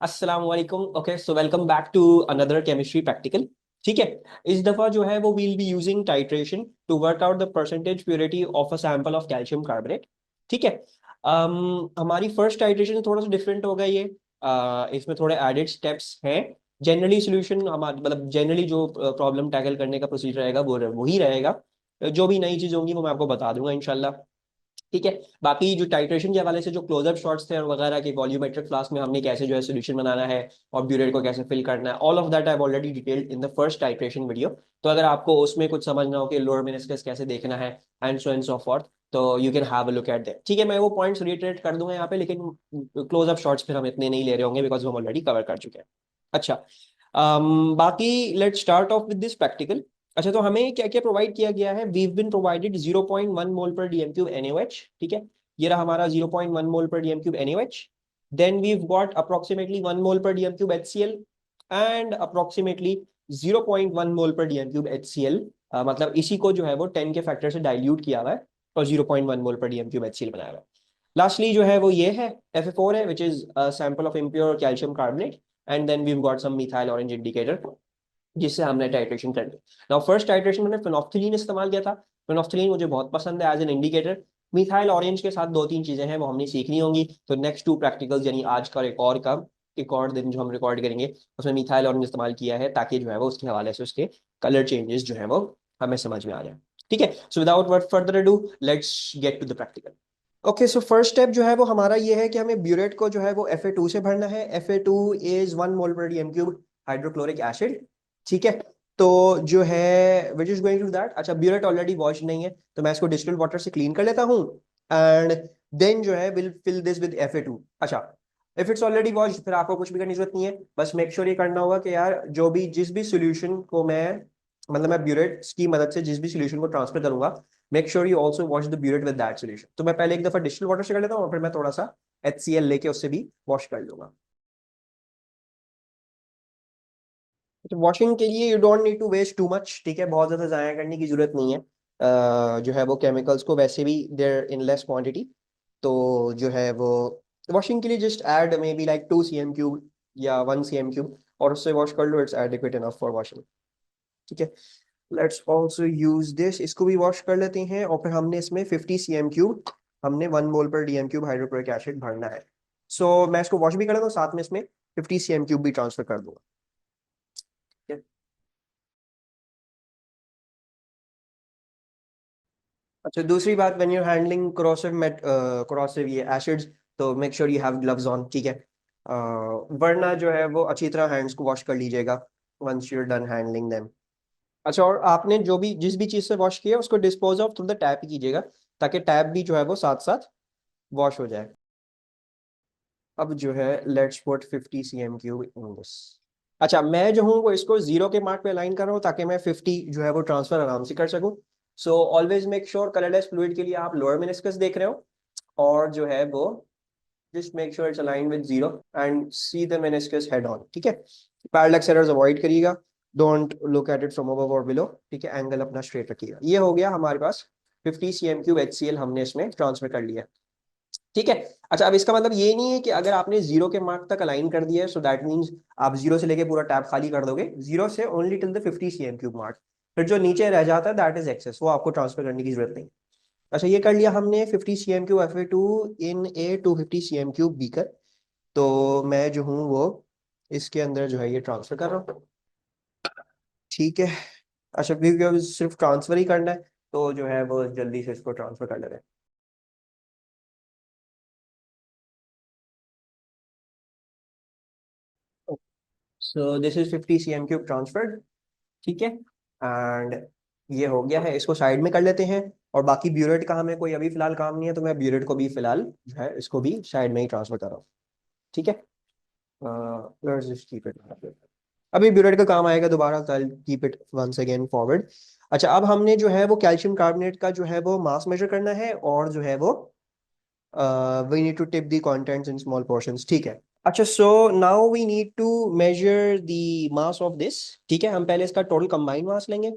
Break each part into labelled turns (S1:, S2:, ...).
S1: अस्सलाम वालेकुम। Okay, so welcome back to another chemistry practical. ठीक है। इस दफा जो है वो will be using titration to work out the percentage purity of a sample of calcium carbonate. ठीक है। हमारी फर्स्ट टाइट्रेशन थोड़ा सा डिफरेंट होगा ये। इसमें थोड़े एडेड स्टेप्स हैं। जनरली सोल्यूशन हमारा मतलब जनरली जो प्रॉब्लम टैकल करने का प्रोसीजर रहेगा वो वही रहेगा। जो भी नई चीज़ होंगी वो मैं आपको बता दूंगा इंशाल्लाह। ठीक है। बाकी जो टाइट्रेशन के हवाले से जो क्लोजअप शॉट्स थे और वगैरह के वॉल्यूमेट्रिक फ्लास्क में हमने कैसे जो है सोल्यूशन बनाना है और ब्यूरेट को कैसे फिल करना है, all of that I have already detailed in the first titration video. तो अगर आपको उसमें कुछ समझना हो कि लोअर मेनिस्कस कैसे देखना है एंड सो फॉर्थ, तो you can have a look at that. ठीक है, मैं वो पॉइंट्स रिट्रेट कर दूंगा यहाँ पे, लेकिन क्लोजअप शॉट्स फिर हम इतने नहीं ले रहे होंगे बिकॉज हम ऑलरेडी कवर कर चुके हैं। अच्छा। बाकी let's start of with this practical. अच्छा, तो हमें क्या क्या प्रोवाइड किया गया है? We been provided 0.1 mole per dm cube NaOH। ठीक है, ये रहा हमारा 0.1 mole per dm cube NaOH। Then we got approximately 1 mole per dm cube HCl and approximately 0.1 mole per dm cube HCl। मतलब इसी को जो है वो 10 के फैक्टर से डाइल्यूट किया हुआ है और 0.1 mole per dm cube HCl बनाया हुआ है। लास्टली जो है वो ये है Fe4 है, which is sample of impure calcium carbonate. And then we got some methyl orange indicator जिससे हमने टाइट्रेशन कर ली। नाउ फर्स्ट टाइट्रेशन मैंने फिनोफ्थलीन इस्तेमाल किया था। फिनोफ्थलीन मुझे बहुत पसंद है as an indicator. Methyl orange के साथ दो तीन चीजें हैं वो हमने सीखनी होंगी, तो नेक्स्ट टू प्रैक्टिकल्स यानी आज का एक और दिन जो हम रिकॉर्ड करेंगे उसमें मिथाइल ऑरेंज इस्तेमाल किया है ताकि जो है वो उसके हवाले से उसके कलर चेंजेस जो है वो हमें समझ में आ जाए। ठीक है, so without word further ado let's get to the practical. Okay, so first step जो है वो हमारा ये है कि हमें ब्यूरेट को जो है वो Fa2 से भरना है। Fa2 is 1 mole per dm cube hydrochloric acid. ठीक है, तो जो है which is going to that. अच्छा, ब्यूरेट ऑलरेडी वॉश नहीं है तो मैं इसको डिस्टिल्ड वाटर से क्लीन कर लेता हूँ एंड देन जो है will fill this with Fa2। अच्छा, इफ इट्स ऑलरेडी वॉश फिर आपको कुछ भी करने की जरूरत नहीं है, बस मेक श्योर ये करना होगा कि यार जो भी जिस भी सोल्यूशन को मैं ब्यूरेट की मदद से जिस भी सोल्यूशन को ट्रांसफर करूंगा, make sure you also wash the burette with that solution. तो मैं पहले एक दफा डिस्टिल्ड वाटर से कर लेता हूँ और फिर मैं थोड़ा सा HCl लेके उससे भी वॉश कर लूंगा। तो वॉशिंग के लिए you don't need to waste too much. ठीक है, बहुत ज्यादा जाया करने की जरूरत नहीं है। जो है वो केमिकल्स को वैसे भी देयर इन लेस क्वांटिटी, तो जो है वो वॉशिंग के लिए just add may be like 2 cm³ या 1 cm³ और उससे वॉश कर लो, it's adequate enough for washing. ठीक है, लेट्स ऑल्सो यूज दिस, इसको भी वॉश कर लेते हैं और फिर हमने इसमें 50 cm³ हमने 1 mole per dm cube hydrochloric acid भरना है। सो मैं इसको वॉश भी कर लेता हूँ, साथ में इसमें 50 cm³ भी ट्रांसफर कर दूंगा। अच्छा, दूसरी बात, व्हेन यू हैंडलिंग corrosive ये एसिड्स, तो make sure you have gloves on. ठीक है, वरना जो है वो अच्छी तरह हैंड्स को वॉश कर लीजिएगा once you are done handling them. अच्छा, और आपने जो भी जिस भी चीज से वॉश किया उसको dispose off through the tap ही कीजिएगा ताकि टैप भी जो है वो साथ साथ वॉश हो जाए। अब जो है let's put 50 cm³ in this. अच्छा, मैं जो हूँ वो इसको 0 के मार्क पे अलाइन कर रहा हूँ ताकि मैं 50 जो है वो ट्रांसफर आराम से कर सकूँ। So always make sure colourless fluid के लिए आप लोअर मेनिस्कस देख रहे हो और जो है वो just make sure it's align with 0 and see the meniscus head on. ठीक है, पैरेलल एरर्स अवॉइड करिएगा, don't look at it from above और बिलो। ठीक है, एंगल अपना स्ट्रेट रखिएगा। ये हो गया हमारे पास 50 cm³ HCl हमने इसमें ट्रांसफर कर लिया। ठीक है। अच्छा, अब इसका मतलब ये नहीं है कि अगर आपने 0 के मार्क तक अलाइन कर दिया है सो दैट मींस आप 0 से लेके पूरा टैब खाली कर दोगे। 0 से only till the 50 cm³ mark, फिर जो नीचे रह जाता है दैट इज एक्सेस, वो आपको ट्रांसफर करने की जरूरत नहीं। अच्छा, ये कर लिया हमने 50 cm³ Fa2 इन ए 250 cm³ बीकर। तो मैं जो हूँ वो इसके अंदर जो है ये ट्रांसफर कर रहा हूँ। ठीक है। अच्छा, क्योंकि अब सिर्फ ट्रांसफर ही करना है तो जो है वो जल्दी से इसको ट्रांसफर कर लेते हैं। सो दिस इज 50 cm³ ट्रांसफर्ड। ठीक है, एंड ये हो गया है, इसको साइड में कर लेते हैं। और बाकी ब्यूरेट का हमें कोई अभी फिलहाल काम नहीं है तो मैं ब्यूरेट को भी फिलहाल जो है इसको भी साइड में ही ट्रांसफर कर रहा हूँ। ठीक है, let's just keep it। अभी ब्यूरेट का काम आएगा दोबारा, तो keep it once again forward. अच्छा, अब हमने जो है वो कैल्शियम कार्बोनेट का जो है वो मास मेजर करना है और जो है वो we need to tip the contents in small portions. ठीक है। अच्छा, so now we need to measure the mass of this. ठीक है, हम पहले इसका टोटल कंबाइंड मास लेंगे,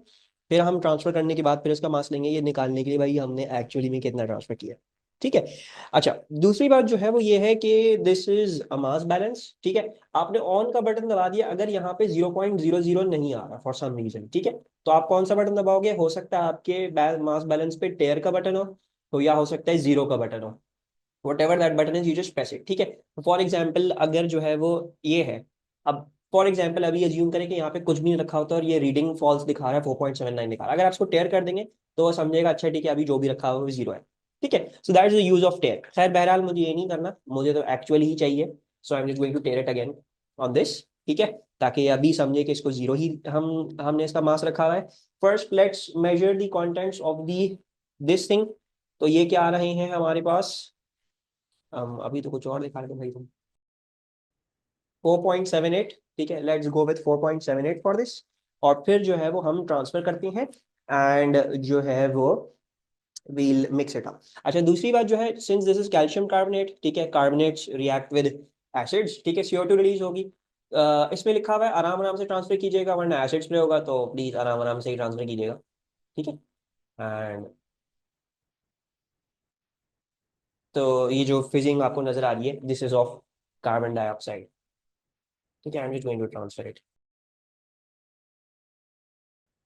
S1: फिर हम ट्रांसफर करने के बाद फिर इसका मास लेंगे ये निकालने के लिए भाई हमने एक्चुअली में कितना ट्रांसफर किया। ठीक है। अच्छा, दूसरी बात जो है वो ये है कि this is a mass balance. ठीक है, आपने ऑन का बटन दबा दिया, अगर यहाँ पे 0.00 नहीं आ रहा फॉर सम रीजन, ठीक है, तो आप कौन सा बटन दबाओगे? हो सकता है आपके मास बैलेंस पे टेयर का बटन हो, तो या हो सकता है जीरो का बटन हो, what ever that button is you just press it. ठीक है, फॉर एग्जाम्पल अगर जो है वो ये है, अब फॉर एग्जाम्पल अभी अज्यूम करें कि यहाँ पे कुछ भी नहीं रखा होता और ये रीडिंग फॉल्स दिखा रहा है, 4.79 दिखा रहा है, अगर आप इसको टेयर कर देंगे तो वो समझेगा अच्छा ठीक है अभी जो भी रखा हुआ वो जीरो है। ठीक है, so that is the use of tare. खैर बहरहाल मुझे ये नहीं करना, मुझे तो एक्चुअली ही चाहिए, so I am just going to tare it again on this. ठीक है, ताकि अभी समझे कि इसको जीरो ही हमने इसका मास रखा हुआ है। First let's measure the contents of the this thing. तो ये क्या आ रहे हैं हमारे पास, अभी तो कुछ और दिखा रहे थे भाई तुम। 4.78। ठीक है, let's go with 4.78 for this. और फिर जो है वो हम ट्रांसफर करते हैं एंड जो है वो वील मिक्स इट अप। अच्छा, दूसरी बात जो है, since this is calcium carbonate, ठीक है, कार्बोनेट्स रिएक्ट विद एसिड्स, ठीक है, CO2 रिलीज होगी। इसमें लिखा हुआ है आराम आराम से ट्रांसफर कीजिएगा, वरना एसिड स्प्रे होगा, तो प्लीज आराम आराम से ही ट्रांसफर कीजिएगा। ठीक है, एंड तो ये जो फिजिंग आपको नजर आ रही है, this is of carbon dioxide. ठीक है, I am just going to transfer it.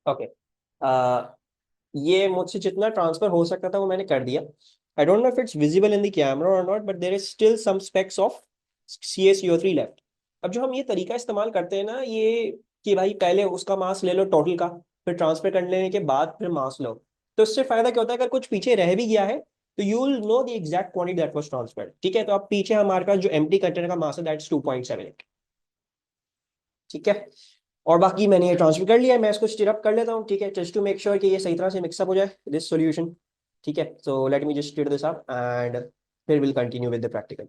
S1: Okay, ये मुझसे जितना ट्रांसफर हो सकता था वो मैंने कर दिया। I don't know if it's visible in the camera और not, but there is still some specks of CaCO3 left. अब जो हम ये तरीका इस्तेमाल करते हैं ना, ये कि भाई पहले उसका मास ले लो टोटल का, फिर ट्रांसफर कर लेने के बाद फिर मास लो, तो इससे फायदा क्या होता है, अगर कुछ पीछे रह भी गया है तो you will know the exact quantity that was transferred. ठीक है, तो अब पीछे हमारे पास जो एम्प्टी कंटेनर का मास है दैट्स 2.78। ठीक है, और बाकी मैंने ये ट्रांसफर कर लिया है, मैं इसको स्टिर अप कर लेता हूँ। ठीक है, जस्ट टू मेक श्योर कि ये सही तरह से मिक्सअप हो जाए दिस सॉल्यूशन। ठीक है, so let me just stir this up and फिर will continue with the practical.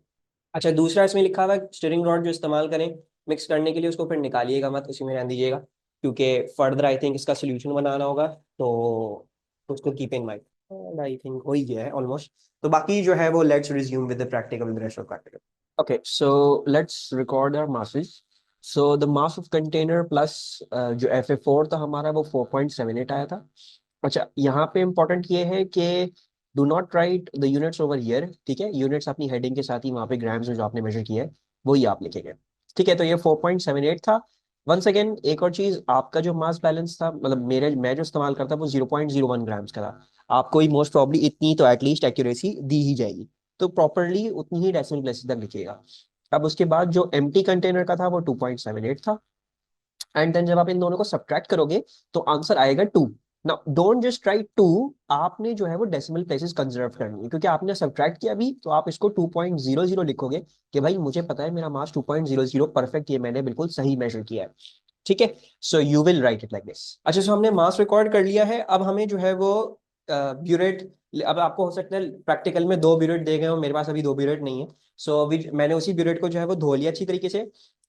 S1: अच्छा, दूसरा इसमें लिखा हुआ है स्टिरिंग रॉड जो इस्तेमाल करें मिक्स करने के लिए, उसको फिर निकालिएगा मत, उसी में रहने दीजिएगा, क्योंकि फर्दर आई थिंक इसका सोल्यूशन बनाना होगा, तो उसको keep in mind. I think हो ही गया है ऑलमोस्ट। तो बाकी जो है वो let's resume with the practical, with rest of practical. Okay, so let's record our masses. So the mass of container plus जो Fa4 था हमारा वो 4.78 आया था। अच्छा, यहाँ पे इम्पोर्टेंट ये है कि do not right the units over here. ठीक है, यूनिट्स अपनी हेडिंग के साथ ही वहाँ पे ग्राम्स में जो आपने मेजर किया है वही आप लिखेंगे। ठीक है, तो ये 4.78 था। वंस अगेन एक और चीज, आपका जो मास बैलेंस था, मतलब मेरे मैं जो इस्तेमाल करता वो 0.01 ग्राम्स का था। आपको ही मोस्ट प्रॉब्ली इतनी तो एटलीस्ट एक्यूरेसी दी ही जाएगी, तो प्रॉपरली उतनी ही डेसिमल प्लेसेस तक लिखिएगा। अब उसके बाद जो एम्प्टी कंटेनर का था वो 2.78 था, एंड देन जब आप इन दोनों को सब्ट्रैक्ट करोगे तो आंसर आएगा 2। नाउ डोंट जस्ट ट्राई 2, आपने जो है वो डेसिमल प्लेसेस कंजर्व करनी है, क्योंकि आपने सब्ट्रैक्ट किया अभी, तो आप इसको 2.00 लिखोगे कि भाई मुझे पता है मेरा मास 2.00 परफेक्ट, ये मैंने बिल्कुल सही मेजर किया है। ठीक है, so you will write it like this. अच्छा, सो हमने मास रिकॉर्ड कर लिया है, अब हमें जो है वो ब्यूरेट, अब आपको हो सकता है प्रैक्टिकल में दो ब्यूरेट दे गए हो, मेरे पास अभी दो ब्यूरेट नहीं है, सो अभी मैंने उसी ब्यूरेट को जो है वो धो लिया अच्छी तरीके से।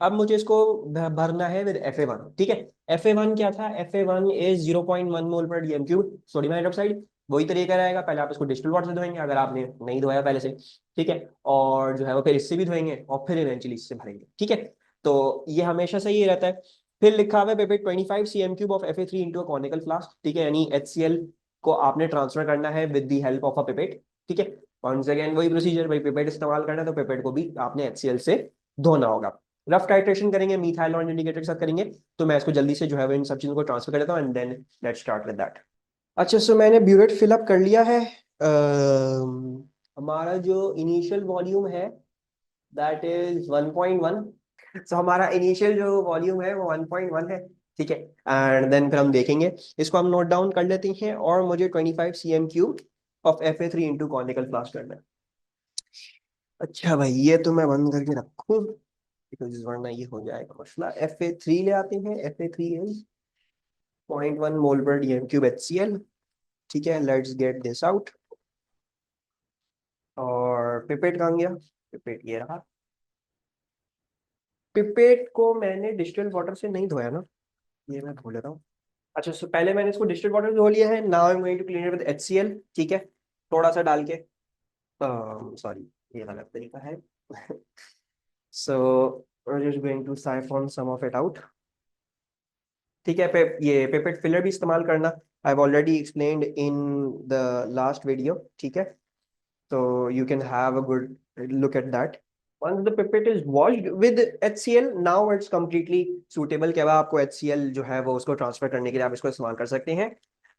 S1: अब मुझे इसको भरना है विद Fa1। ठीक है, Fa1 क्या था? Fa1 is 0.1 mole per dm cube sodium hydroxide. वही तरीका रहेगा, पहले आप इसको डिस्टिल वाटर से धोएंगे अगर आपने नहीं धोया पहले से। ठीक है, और जो है वो फिर इससे भी धोएंगे और फिर इवेंचुअली इससे भरेंगे। ठीक है, तो ये हमेशा सही रहता है। फिर लिखा हुआ है pipette 25 cm³ of Fa3 into a conical flask. ठीक है, यानी HCl को आपने ट्रांसफर करना है with the help of a pipette. ठीक है, वंस अगेन वही प्रोसीजर, भाई पेपेट इस्तेमाल करना है तो पेपेट को भी आपने HCl से धोना होगा। रफ टाइट्रेशन करेंगे, मिथाइल नॉन इंडिकेटर के साथ करेंगे। तो मैं इसको जल्दी से जो है वो इन सब चीजों को ट्रांसफर कर देता हूँ and then let's start with that. अच्छा, सो मैंने ब्यूरेट फिल अप कर लिया है। हमारा जो इनिशियल वॉल्यूम है दैट इज 1.1। सो हमारा इनिशियल जो वॉल्यूम है वो 1.1 है। ठीक है, एंड देन फिर हम देखेंगे, इसको हम नोट डाउन कर लेते हैं, और मुझे 25 cm³ of Fa3 into conical flask करना है। अच्छा भाई, ये तो मैं बंद करके रखूं, बिकॉज वरना ये हो जाएगा मसला। Fa3 ले आते हैं, Fa3 is 0.1 mole per dm cube HCl। ठीक है, लेट्स गेट दिस आउट। और पिपेट कहाँ गया? पिपेट ये रहा। पिपेट को मैंने डिस्टिल्ड वाटर से नहीं धोया ना, ये मैं भूल रहा हूँ। अच्छा, सो पहले मैंने इसको डिस्टिल्ड वाटर से धो लिया है, now I am going to clean it with HCl। ठीक है, थोड़ा सा डाल के, सॉरी ये गलत तरीका है। So I am just going to siphon some of it out. ठीक है, ये पेपेट फिलर भी इस्तेमाल करना, I have already explained in the last video. ठीक है, So you can have a good look at that. Once the pipette is washed with HCl, now it's completely suitable कि अब आपको HCl जो है वो उसको ट्रांसफर करने के लिए आप इसको इस्तेमाल कर सकते हैं।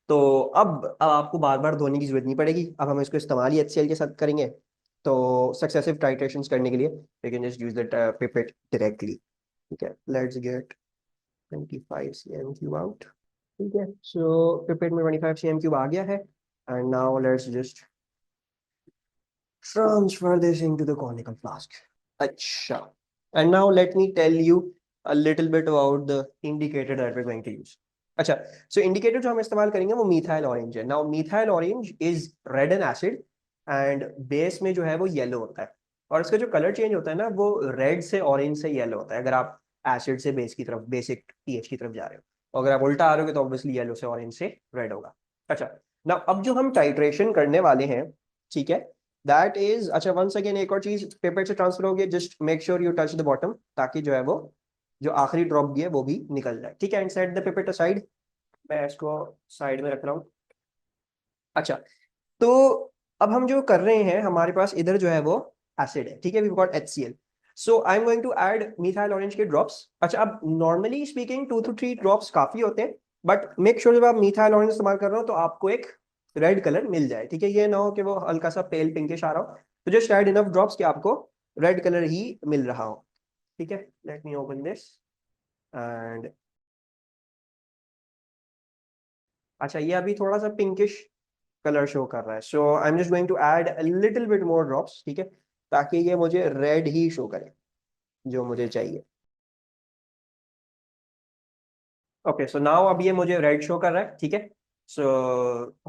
S1: तो अब आपको बार बार धोने की जरूरत नहीं पड़ेगी, अब हम इसको इस्तेमाल ही HCl के साथ करेंगे। तो सक्सेसिव टाइट्रेशंस करने के लिए you can just use the pipette directly. ठीक है, let's get 25 cm cube out. ठीक है, so pipette में 25 cm cube आ गया है, and now let's just transfer this into the conical flask. Acha. And now let me tell you a little bit about the indicator that we're going to use. अच्छा, so indicator जो हम इस्तेमाल करेंगे वो methyl orange है. Now methyl orange is red in acid and base में जो है वो yellow होता है, और इसका जो कलर चेंज होता है ना वो रेड से ऑरेंज से येलो होता है अगर आप एसिड से बेस की तरफ, बेसिक पीएच की तरफ जा रहे हो। अगर आप उल्टा आ रहे हो तो ऑब्वियसली येलो से ऑरेंज से रेड होगा। अच्छा, ना अब जो हम टाइट्रेशन करने वाले हैं, ठीक है, दैट इज, अच्छा वंस अगेन एक और चीज पेपर से ट्रांसफर हो गया, just make sure you touch the bottom ताकि जो है वो जो आखिरी ड्रॉप भी है वो भी निकल जाए। ठीक है, and set the paper side, मैं इसको साइड में रख रहा हूँ। अच्छा, तो अब हम जो कर रहे हैं हमारे पास इधर जो है वो एसिड है, ठीक है, we got HCl, so I am going to add methyl orange के ड्रॉप्स। अच्छा, अब नॉर्मली स्पीकिंग 2 to 3 ड्रॉप्स काफी होते हैं, बट मेक श्योर जब आप मिथाइल ऑरेंज इस्तेमाल कर रहे हो तो आपको एक रेड कलर मिल जाए। ठीक है, ये ना हो कि वो हल्का सा पेल पिंकिश आ रहा हो, तो जस्ट ऐड इनफ ड्रॉप्स कि आपको रेड कलर ही मिल रहा हो। ठीक है, let me open this and, अच्छा ये अभी थोड़ा सा पिंकिश कलर शो कर रहा है, so I am just going to add a little bit more drops, ठीक है, ताकि ये मुझे रेड ही शो करे जो मुझे चाहिए। ओके, सो नाउ अब ये मुझे रेड शो कर रहा है, ठीक है, सो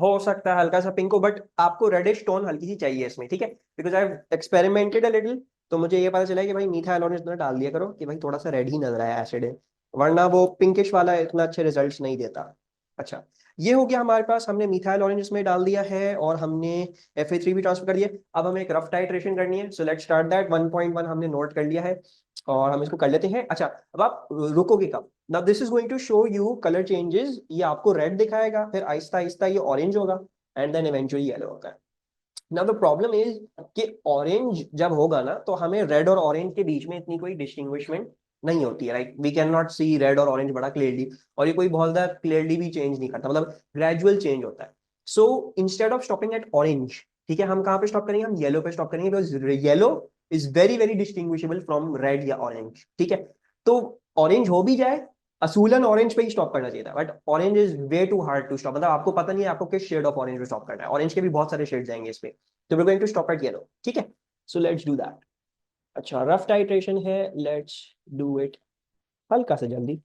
S1: हो सकता है हल्का सा पिंक हो, बट आपको रेडिश टोन हल्की सी चाहिए इसमें। ठीक है, because I have experimented a little, तो मुझे ये पता चला है कि भाई मीठा एलोनेज इतना डाल दिया करो कि भाई थोड़ा सा रेड ही नजर आया, एसिड है, वरना वो पिंकिश वाला इतना अच्छे रिजल्ट्स नहीं देता। अच्छा, ये हो गया हमारे पास, हमने मिथाइल ऑरेंज इसमें डाल दिया है और हमने Fa3 भी ट्रांसफर कर दिया। अब हमें एक रफ टाइट्रेशन करनी है, सो लेट्स स्टार्ट दैट। 1.1 हमने नोट कर लिया है और हम इसको कर लेते हैं। अच्छा, अब आप रुकोगे कब? Now this is going to show you colour changes, ये आपको रेड दिखाएगा, फिर आहिस्ता आहिस्ता ये ऑरेंज होगा एंड देन इवेंचुअली येलो होता है। नाउ द प्रॉब्लम इज कि ऑरेंज जब होगा ना तो हमें रेड और ऑरेंज के बीच में इतनी कोई डिस्टिंग्विशमेंट नहीं होती है, right, we can not see red और ऑरेंज बड़ा क्लियरली, और ये कोई बहुत ज्यादा क्लियरली भी चेंज नहीं करता, मतलब ग्रेजुअल चेंज होता है। So instead of stopping eight orange, ठीक है, हम कहाँ पे स्टॉप करेंगे? हम येलो पे स्टॉप करेंगे, because yellow is very very distinguishable from red या ऑरेंज। ठीक है, तो ऑरेंज हो भी जाए, असूलन ऑरेंज पे ही स्टॉप करना चाहिए था, but orange is way too hard to stop, मतलब आपको पता नहीं है आपको किस शेड ऑफ ऑरेंज पे स्टॉप करना है, ऑरेंज के भी बहुत सारे शेड्स आएंगे इसमें, तो we're going to stop at yellow। ठीक है, so let's do that। अच्छा, रफ टाइट्रेशन है, let's do it हल्का सा जल्दी।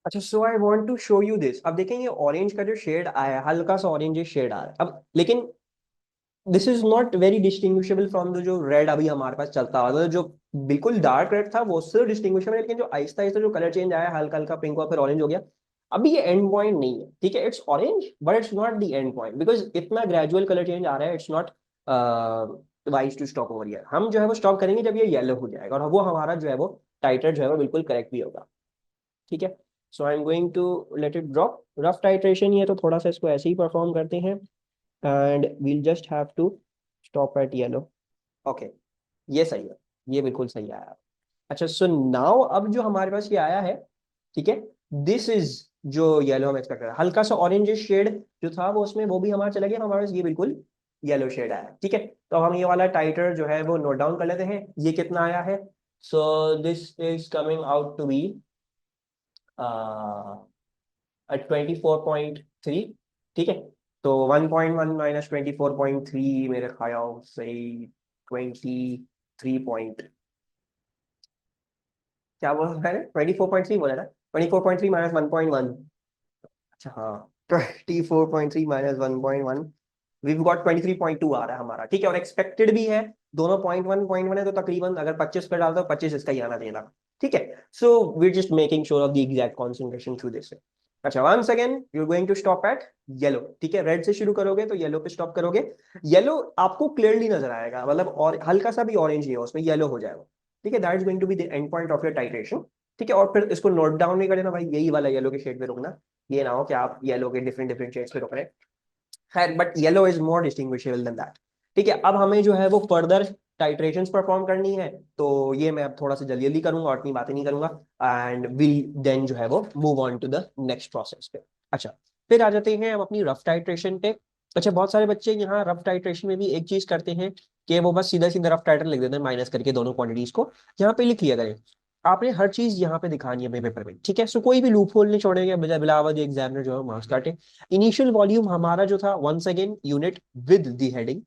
S1: अच्छा, so I want to show you this. अब देखें ये ऑरेंज का जो शेड आया है, हल्का सा ऑरेंज शेड आ रहा है अब, लेकिन this is not very distinguishable from the जो रेड अभी हमारे पास चलता हुआ था, जो बिल्कुल डार्क रेड था वो उससे डिस्टिंग्विशेबल है, लेकिन जो आहिस्ता आहिस्ता जो कलर चेंज आया, हल्का हल्का पिंक हुआ फिर ऑरेंज हो गया, अभी ये एंड पॉइंट नहीं है। ठीक है, it's orange but it's not the end point, because इतना ग्रेजुअल कलर चेंज आ रहा है, it's not wise to stop over here. हम जो है वो स्टॉप करेंगे जब ये येलो हो जाएगा, और वो हमारा जो है वो टाइटर जो है वो बिल्कुल करेक्ट भी होगा। ठीक है, so I am going to let it drop. Rough titration ही है तो थोड़ा सा इसको ऐसे ही परफॉर्म करते हैं and we'll just have to stop at yellow. Okay, ये सही है, ये बिल्कुल सही आया। अच्छा, सो नाउ अब जो हमारे पास ये आया है, ठीक है, दिस इज जो येलो हम एक्सपेक्ट कर रहे हैं, हल्का सा ऑरेंज शेड जो था वो उसमें वो भी हमारा चला गया, हमारे पास ये बिल्कुल येलो शेड आया। ठीक है, तो हम ये वाला टाइटर जो है वो नोट डाउन कर लेते हैं, ये कितना आया है। So this is coming out to be 24.3। ठीक है, तो 1.1 माइनस 24.3 मेरे ख्याल से 23 क्या बोला मैंने? 24.3 बोला ना, 24.3 माइनस 1.1। अच्छा हाँ, 24.3 माइनस 1.1, वी गॉट 23.2 आ रहा है हमारा। ठीक है, और एक्सपेक्टेड भी है, दोनों पॉइंट वन है, तो तकरीबन अगर 25 पे डालता हूँ 25 इसका ही आना देना। ठीक है, so we just making sure of the exact concentration through this. अच्छा, once again you are going to stop at yellow. ठीक है, रेड से शुरू करोगे तो येलो पे स्टॉप करोगे, येलो आपको क्लियरली नजर आएगा, मतलब और हल्का सा भी ऑरेंज नहीं है उसमें, येलो हो जाएगा। ठीक है, that is going to be the end point of your titration. ठीक है। और फिर इसको नोट डाउन नहीं कर लेना भाई, यही वाला येलो के शेड पे रुकना, ये ना हो कि आप येलो के डिफरेंट डिफरेंट शेड्स पे रुक रहे हैं। खैर, but yellow is more distinguishable than that. ठीक है, अब हमें जो है वो फर्दर टाइट्रेशंस परफॉर्म करनी है, तो ये मैं अब थोड़ा सा जल्दी जल्दी करूंगा और इतनी बातें नहीं करूंगा, एंड विल देन जो है वो move on to the next process पे। अच्छा, फिर आ जाते हैं हम अपनी रफ टाइट्रेशन पे। अच्छा, बहुत सारे बच्चे यहाँ रफ टाइट्रेशन में भी एक चीज करते हैं कि वो बस सीधा सीधा रफ टाइटर लिख देते हैं, माइनस करके दोनों क्वांटिटीज को यहाँ पे लिख लिया करें। आपने हर चीज यहाँ पे दिखानी है अपने पेपर में, ठीक है। सो कोई भी लूप होल नहीं छोड़ेंगे बिलावल एग्जामिनर जो है मार्क्स काटे। इनिशियल वॉल्यूम हमारा जो था, once again unit with the heading,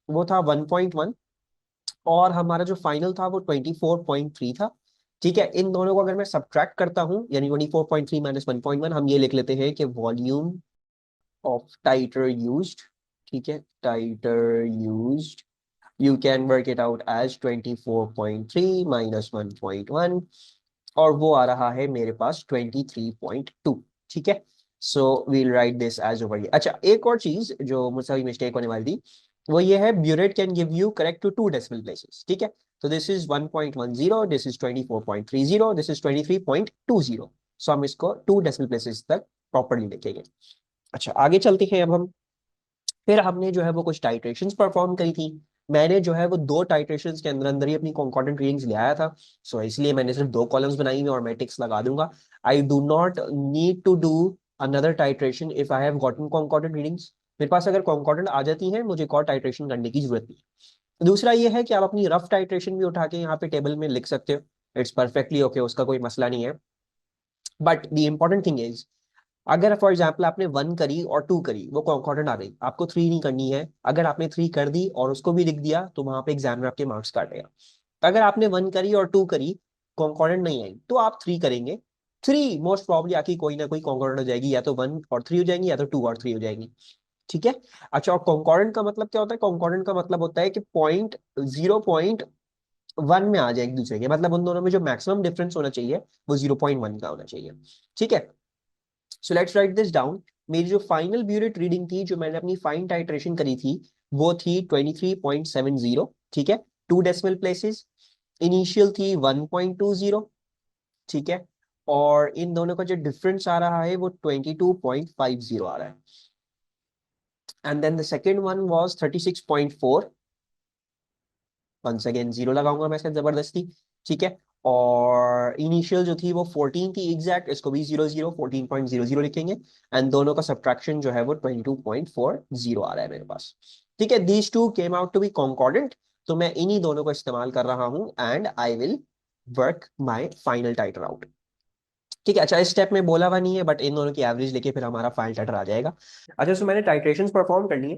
S1: वो था 1.1, और हमारा जो फाइनल था वो 24.3 था। ठीक है, इन दोनों को अगर मैं सब्ट्रैक्ट करता हूँ, यानी 24.3 माइनस 1.1, हम ये लिख लेते हैं कि वॉल्यूम ऑफ टाइटर यूज्ड, ठीक है, टाइटर used, you can work it out as 24.3 minus 1.1, और वो आ रहा है मेरे पास 23.2। ठीक है, so we'll write this as over. अच्छा, एक और चीज जो मुझसे अभी मिस्टेक होने वाली थी, वो ये है burette can give you correct to 2 decimal places. ठीक है, तो this is 1.10, this is 24.30, this is 23.20। So हम इसको 2 डेसिमल प्लेसेस तक प्रॉपरली लिखेंगे। अच्छा, आगे चलते हैं अब हम। फिर हमने जो है वो कुछ टाइट्रेशंस परफॉर्म करी थी। मैंने जो है वो 2 टाइट्रेशंस के अंदर अंदर ही अपनी कॉन्कॉर्डेंट रीडिंग्स ले आया था। सो इसलिए मैंने सिर्फ 2 कॉलम्स बनाई हुई और मैं टिक्स लगा दूंगा। I do not need to do another titration if I have gotten concordant readings. मेरे पास अगर कॉन्कॉर्डेंट आ जाती है, मुझे एक और टाइट्रेशन करने की जरूरत नहीं। दूसरा ये है कि आप अपनी रफ टाइट्रेशन भी उठा के यहाँ पे टेबल में लिख सकते हो। इट्स परफेक्टली ओके, उसका कोई मसला नहीं है। But the important thing is, अगर फॉर एग्जाम्पल आपने 1 करी और 2 करी, वो कॉन्कॉर्डेंट आ गई, आपको 3 नहीं करनी है। अगर आपने 3 कर दी और उसको भी लिख दिया, तो वहां पे एग्जामिनर आपके मार्क्स काटेगा। अगर आपने 1 करी और 2 करी, कॉन्कॉर्डेंट नहीं आई, तो आप 3 करेंगे। 3 मोस्ट प्रॉब्ली आकी कोई ना कोई कॉन्कॉर्डेंट हो जाएगी, या तो 1 और 3 हो जाएंगी, या तो 2 और 3 हो जाएंगी। ठीक है। अच्छा, और कॉन्कॉर्डेंट का मतलब क्या होता है? कॉन्कॉर्डेंट का मतलब होता है कि पॉइंट 0.1 में आ जाए एक दूसरे के, मतलब उन दोनों में जो मैक्सिमम डिफरेंस होना चाहिए वो 0.1 का होना चाहिए। ठीक है, so let's write this down. मेरी जो फाइनल ब्यूरेट रीडिंग थी, जो मैंने अपनी फाइन टाइट्रेशन करी थी, वो थी 23.70। ठीक है, 2 डेसिमल प्लेसेस। इनिशियल थी 1.20। ठीक है, और इन दोनों का जो डिफरेंस आ रहा है वो 22.50 आ रहा है। And then the second one was 36.4। Once again zero लगाऊंगा मैं इसका जबरदस्ती। ठीक है, और इनिशियल जो थी वो 14 थी एग्जैक्ट, इसको भी 00 14.00 लिखेंगे। एंड दोनों का सब्ट्रैक्शन जो है वो 22.40 आ रहा है मेरे पास। ठीक है, these two came out to be concordant, तो मैं इन्हीं दोनों को इस्तेमाल कर रहा हूं, and I will work my final titre out. ठीक है, अच्छा, इस स्टेप में बोला हुआ नहीं है, बट इन दोनों की एवरेज लेके फिर हमारा फाइनल टाइटर आ जाएगा। अच्छा, सो मैंने टाइट्रेशन परफॉर्म कर लिए।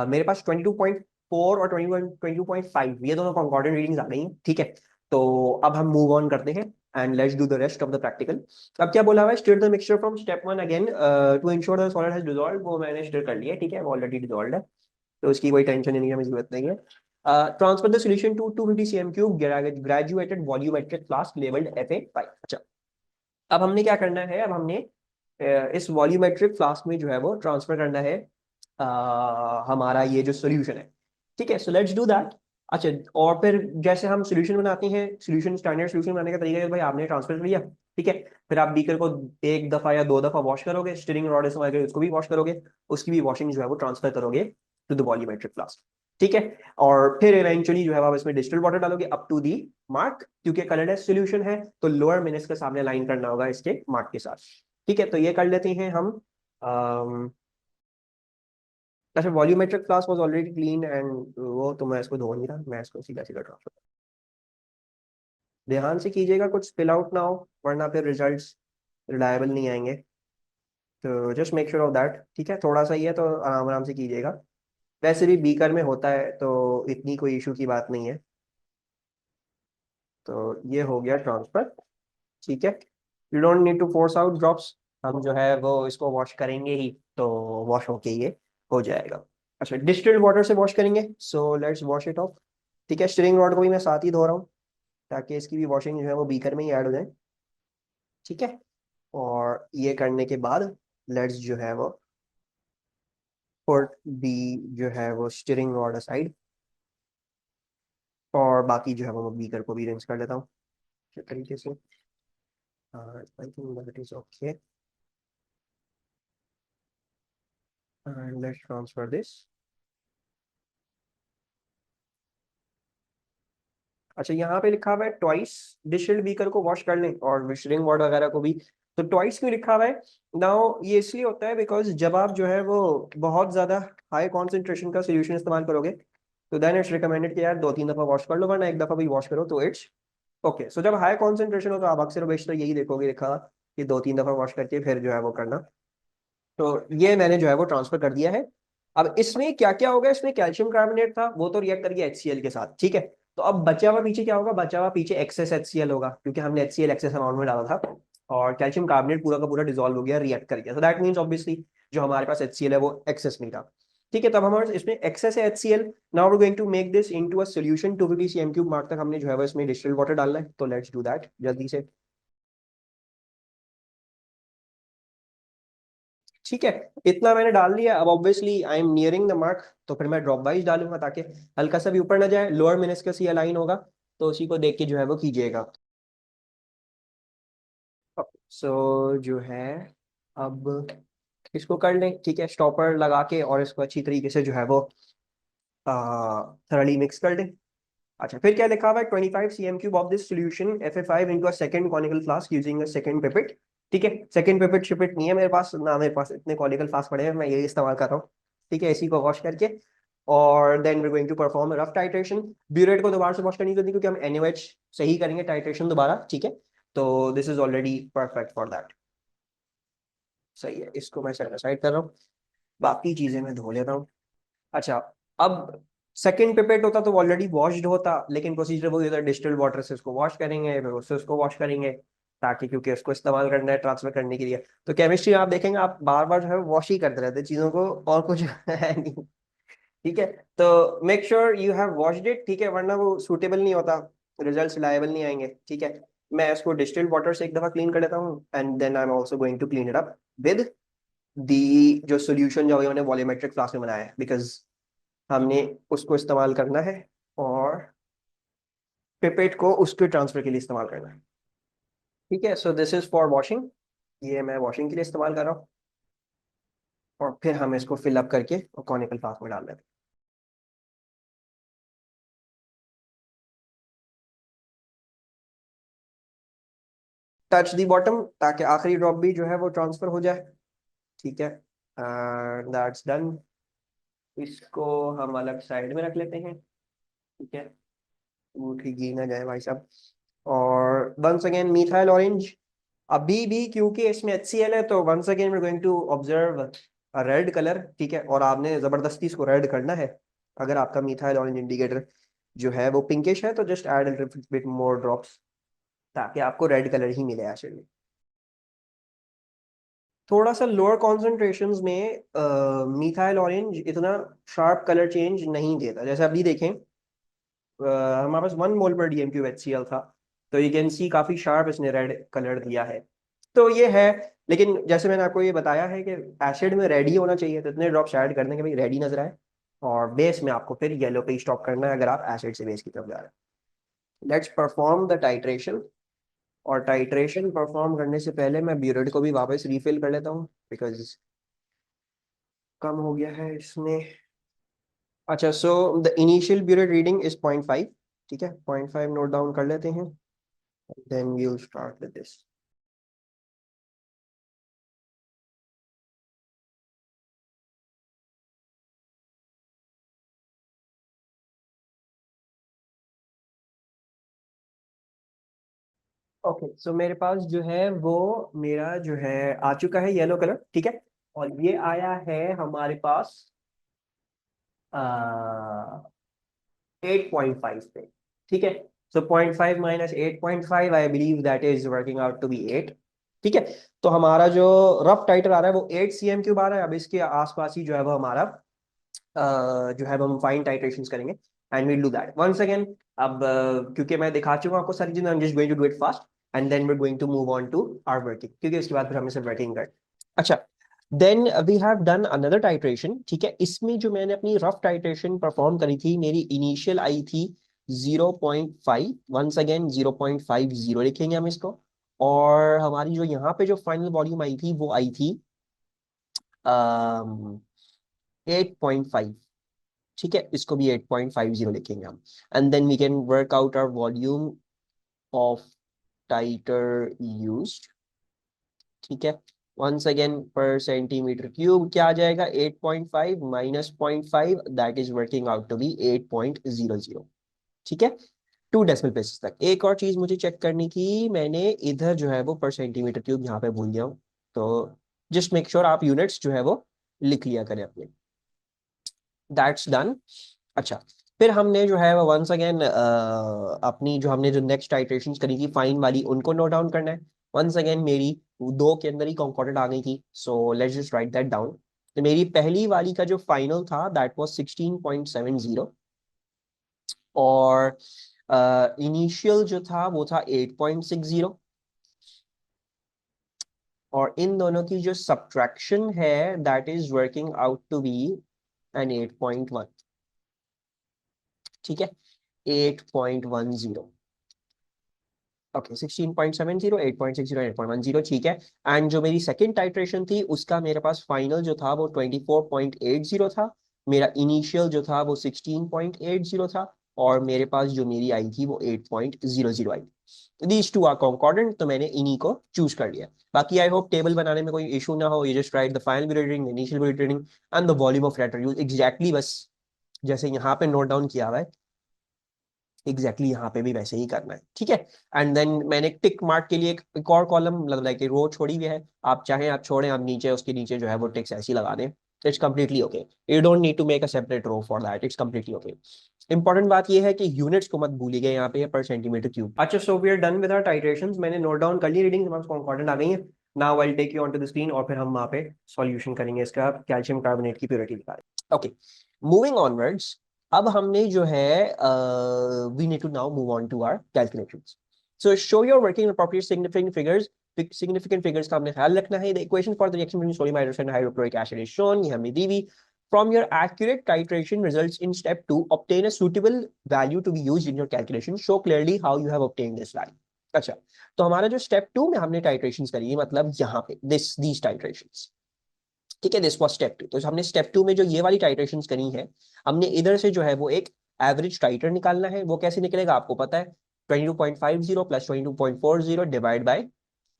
S1: मेरे पास 22.4 और 22.5 ये दोनों कॉन्कॉर्डेंट रीडिंग्स आ गई हैं। ठीक है, तो अब हम मूव ऑन करते हैं, and let's do the rest of the practical. अब क्या बोला हुआ है? Stir the mixture from step 1 again to ensure the solid has dissolved. वो मैंने स्टिर कर लिया है, ठीक है, वो ऑलरेडी डिसॉल्व्ड है, तो उसकी कोई टेंशन नहीं है, हमें जरूरत नहीं है। Transfer the solution to 250 cm cube graduated volumetric flask labelled FA5। अच्छा, अब हमने क्या करना है? अब हमने इस वॉल्यूमेट्रिक फ्लास्क में जो है वो ट्रांसफर करना है हमारा ये जो सोल्यूशन है। ठीक है, सो लेट्स डू दैट। अच्छा, और फिर जैसे हम सोल्यूशन बनाते हैं, सोल्यूशन स्टैंडर्ड सोल्यूशन बनाने का तरीका है, भाई आपने ट्रांसफर कर लिया, ठीक है, फिर आप बीकर को 1 दफा या 2 दफा वॉश करोगे, स्टीयरिंग रॉड इस्तेमाल करके उसको भी वॉश करोगे, उसकी भी वॉशिंग जो है वो ट्रांसफर करोगे टू द वॉल्यूमेट्रिक फ्लास्क। ठीक है, और फिर इवेंचुअली जो है आप इसमें डिस्टिल्ड वाटर डालोगे अप टू दी मार्क, क्योंकि कलरलेस सोल्यूशन है, तो लोअर मिनस के सामने लाइन करना होगा इसके मार्क के साथ। ठीक है, तो ये कर लेते हैं हम। अच्छा, volumetric class was already clean and वो तो मैं इसको धो नहीं रहा, मैं इसको सीधा सीधा ट्रांसफर। ध्यान से कीजिएगा, कुछ स्पिल आउट ना हो, वरना फिर रिजल्ट्स रिलायबल नहीं आएंगे। तो just make sure of that. ठीक है, थोड़ा सा ही है तो आराम आराम से कीजिएगा। वैसे भी बीकर में होता है, तो इतनी कोई इशू की बात नहीं है। तो ये हो गया ट्रांसफर। ठीक है, you don't need to force out drops, हम जो है वो इसको वॉश करेंगे ही, तो वॉश होके ये हो जाएगा। अच्छा, डिस्टिल्ड वाटर से वॉश करेंगे, so let's wash it of. ठीक है, स्टीयरिंग रॉड को भी मैं साथ ही धो रहा हूँ, ताकि इसकी भी वॉशिंग जो है वो बीकर में ही ऐड हो जाए। ठीक है, और ये करने के बाद लेट्स जो है वो पुट दी जो है वो स्टीयरिंग रॉड असाइड, और बाकी जो है वो बीकर को भी रिंस कर लेता हूँ अच्छे तरीके से। I think that is okay. And let's transfer this. अच्छा, यहाँ पे लिखा हुआ है ट्वाइस डिस्टिल्ड बीकर को वॉश कर लें और विशरिंग वाटर वगैरह को भी। तो ट्वाइस क्यों लिखा हुआ है? नाउ ये इसलिए होता है बिकॉज जब आप जो है वो बहुत ज्यादा हाई कॉन्सेंट्रेशन का सोल्यूशन इस्तेमाल करोगे तो देन इट्स रिकमेंडेड कि यार 2-3 दफा वॉश कर लो, वरना एक दफा भी वॉश करो तो इट्स ओके। सो जब हाई कॉन्सेंट्रेशन हो तो आप अक्सर बेशतर यही देखोगे लिखा कि 2-3 दफा वॉश करके फिर जो है वो करना। तो ये मैंने जो है वो ट्रांसफर कर दिया है। अब इसमें क्या क्या होगा, इसमें कैल्शियम कार्बोनेट था वो तो रिएक्ट कर गया HCl के साथ, ठीक है। तो अब बचा हुआ पीछे क्या होगा, बचा हुआ पीछे एक्सेस HCl होगा क्योंकि हमने HCl एक्सेस अमाउंट में डाला था और कैल्शियम कार्बोनेट पूरा का पूरा डिसॉल्व हो गया, रिएक्ट कर गया। सो दैट मींस ऑब्वियसली जो हमारे पास HCl है वो एक्सेस में था, ठीक है। तब हमारे इसमें एक्सेस है HCl। Now we going to make this into a solution 250 cm³ mark तक हमने जो है वो इसमें डिस्टिल्ड वाटर डालना है, तो लेट्स डू दैट जल्दी से। ठीक है, इतना मैंने डाल दिया। अब obviously I am nearing the mark, तो फिर मैं ड्रॉप वाइज डालूंगा ताकि हल्का सा भी ऊपर ना जाए, लोअर मेनिस्कस ही अलाइन होगा, तो उसी को देख के जो है वो कीजिएगा। जो है अब इसको कर लें, ठीक है, स्टॉपर लगा के और इसको अच्छी तरीके से जो है वो थरली मिक्स कर लें। अच्छा, फिर क्या लिखा हुआ है, 25 cm³ of this solution Fa5 into a second conical flask using a second pipette. ठीक है, सेकंड पिपेट शिपेट नहीं है मेरे पास ना, मेरे पास इतने कॉनिकल फ्लास्क पड़े हैं, मैं यही इस्तेमाल कर रहा हूँ। ठीक है, इसी को वॉश करके और then we going to perform rough titration. Burette को दोबारा से वॉश करनी होती क्योंकि हम NaOH से ही करेंगे टाइट्रेशन दोबारा, ठीक है। तो this is already perfect for that. सही है, इसको मैं साइड कर रहा हूँ, बाकी चीजें मैं धो लेता हूँ। अच्छा, अब सेकंड पिपेट होता तो ऑलरेडी वॉश्ड होता, लेकिन प्रोसीजर वो होता, डिस्टिल्ड वाटर से उसको वॉश करेंगे, फिर उससे उसको वॉश करेंगे ताकि, क्योंकि उसको इस्तेमाल करना है ट्रांसफर करने के लिए। तो केमिस्ट्री आप देखेंगे आप बार बार जो है वॉश ही करते रहते हैं चीजों को, और कुछ है नहीं। ठीक है, तो make sure you have washed it, ठीक है, वरना वो सूटेबल नहीं होता, रिजल्ट रिलायबल नहीं आएंगे, ठीक है। मैं इसको डिस्टिल्ड वाटर से एक दफा क्लीन कर लेता हूँ and then I am also going to clean it up with the जो सोल्यूशन जो हमने वॉल्यूमेट्रिक फ्लास्क में बनाया है, बिकॉज हमने उसको इस्तेमाल करना है और पिपेट को उसके ट्रांसफर के लिए इस्तेमाल करना है। ठीक है, so this is for washing, ये मैं वॉशिंग के लिए इस्तेमाल कर रहा हूँ और फिर हम इसको फिल अप करके कॉनिकल फ्लास्क में डाल देते हैं। टच दी बॉटम ताकि आखिरी ड्रॉप भी जो है वो ट्रांसफर हो जाए, ठीक है। That's done. इसको हम अलग साइड में रख लेते हैं, ठीक है, वो ठीक ही ना जाए भाई साहब। और वंस अगेन मीथाइल ऑरेंज, अभी भी क्योंकि इसमें HCl है तो once again we going to observe red colour, ठीक है। और आपने जबरदस्ती इसको रेड करना है, अगर आपका मीथाइल ऑरेंज इंडिकेटर जो है वो पिंकिश है तो just add little bit more drops ताकि आपको रेड कलर ही मिले एक्चुअली। थोड़ा सा लोअर कॉन्सेंट्रेशंस में मीथाइल ऑरेंज इतना शार्प कलर चेंज नहीं देता, जैसे अभी देखें हमारे पास 1 मोल पर DMQ HCl था, तो यू कैन सी काफी शार्प इसने रेड कलर दिया है। तो ये है, लेकिन जैसे मैंने आपको ये बताया है कि एसिड में रेड ही होना चाहिए, तो इतने ड्रॉप्स ऐड करने के भाई रेड ही नजर आए, और बेस में आपको फिर येलो पे स्टॉप करना है अगर आप एसिड से बेस की तरफ जा रहे हैं। Let's perform the titration. और टाइट्रेशन परफॉर्म करने से पहले मैं ब्यूरेट को भी वापस रिफिल कर लेता हूँ बिकॉज कम हो गया है इसमें। अच्छा, so the initial burette reading is 0.5, ठीक है, 0.5 नोट डाउन कर लेते हैं, then we will start with this. Okay, so मेरे पास जो है वो मेरा जो है आ चुका है येलो कलर, ठीक है। और ये आया है हमारे पास 8.5 पे, ठीक है। सो 0.5 minus 8.5, I believe that is working out to be 8, ठीक है। तो हमारा जो रफ टाइटर आ रहा है वो 8 cm³ आ रहा है। अब इसके आसपास ही जो है वो हमारा जो है वो हम फाइन टाइट्रेशन करेंगे and we'll do that once again. अब क्योंकि मैं दिखा चुका हूं आपको सारी चीजें, I am just going to do it fast and then we are going to move on to our working, क्योंकि उसके बाद फिर हमें सिर्फ वर्किंग कर। अच्छा, then we have done another titration, ठीक है। इसमें जो मैंने अपनी रफ टाइट्रेशन परफॉर्म करी थी, मेरी इनिशियल आई थी 0.5, वंस अगेन 0.50 लिखेंगे हम इसको। और हमारी जो यहाँ पे जो फाइनल वॉल्यूम आई थी वो आई थी 8.5। ठीक है, इसको भी 8.50 लिखेंगे हम। And then we can work out our volume of titre used. ठीक है, वंस अगेन पर सेंटीमीटर क्यूब क्या आ जाएगा, 8.5 minus 0.5, that is working out to be 8.00। ठीक है, 2 डेसिमल प्लेसेस तक। एक और चीज मुझे चेक करनी थी, मैंने इधर जो है वो पर सेंटीमीटर क्यूब यहाँ पे भूल गया हूँ, तो जस्ट मेक श्योर आप यूनिट्स जो है वो लिख लिया करें अपने। That's done. अच्छा, फिर हमने जो है वंस अगेन अपनी जो हमने जो नेक्स्ट टाइट्रेशन करी थी फाइन वाली उनको नोट डाउन करना है। वंस अगेन मेरी दो के अंदर ही कॉन्कॉर्डेंट आ गई थी, so let's just right that down. तो मेरी पहली वाली का जो फाइनल था दैट वाज 16.70, और इनिशियल जो था वो था 8.60, और इन दोनों की जो सब्ट्रैक्शन है that is working out to be an 8.1। ठीक है, 8.10। ओके, 16.70, 8.60, 8.10, ठीक है। एंड जो मेरी सेकेंड टाइट्रेशन थी उसका मेरे पास फाइनल जो था वो 24.80 था, मेरा इनिशियल जो था वो 16.80 था, और मेरे पास जो मेरी आई थी वो 8.00 आई। दीज टू आर कॉन्कॉर्डेंट, तो मैंने इन्हीं को चूज कर लिया। बाकी आई होप टेबल बनाने में कोई इशू ना हो, ये just write the final period reading, initial period reading and the volume of letter use exactly, बस जैसे यहाँ पे नोट डाउन किया हुआ है एग्जैक्टली यहाँ पे भी वैसे ही करना है। ठीक है, एंड देन मैंने टिक मार्क के लिए एक और कॉलम लाइक रो छोड़ी हुई है, आप चाहें आप छोड़ें, आप नीचे उसके नीचे जो है वो टिक्स ऐसी लगा दें, it's completely okay. You don't need to make a separate row for that, it's completely okay. Important बात ये है कि यूनिट्स को मत भूलिएगा यहाँ पे पर सेंटीमीटर क्यूब। अच्छा, so we are done with our titrations, मैंने नोट डाउन कर ली रीडिंग, हमारे कंकॉर्डेंट आ गई है। Now I will take you on to the screen, और फिर हम वहाँ पे सॉल्यूशन करेंगे इसका, कैल्शियम कार्बोनेट की प्योरिटी निकालें। ओके, मूविंग ऑनवर्ड्स, अब हमने जो है we need to now move on to our calculations. So show your working appropriate significant figures. Significant figures का हमने ख्याल रखना है। The equation for the reaction between sodium hydroxide and hydrochloric acid is shown, ये हमने दी हुई। From your accurate titration results in step 2, obtain a suitable value to be used in your calculation. Show clearly how you have obtained this value. अच्छा, तो हमारा जो step 2 में हमने titrations करी है, मतलब यहाँ पे these titrations, ठीक है, दिस वाज स्टेप 2। तो हमने स्टेप 2 में जो ये वाली टाइट्रेशंस करी है, हमने इधर से जो है वो एक एवरेज टाइटर निकालना है। वो कैसे निकलेगा आपको पता है, 22.50 प्लस 22.40 डिवाइड बाय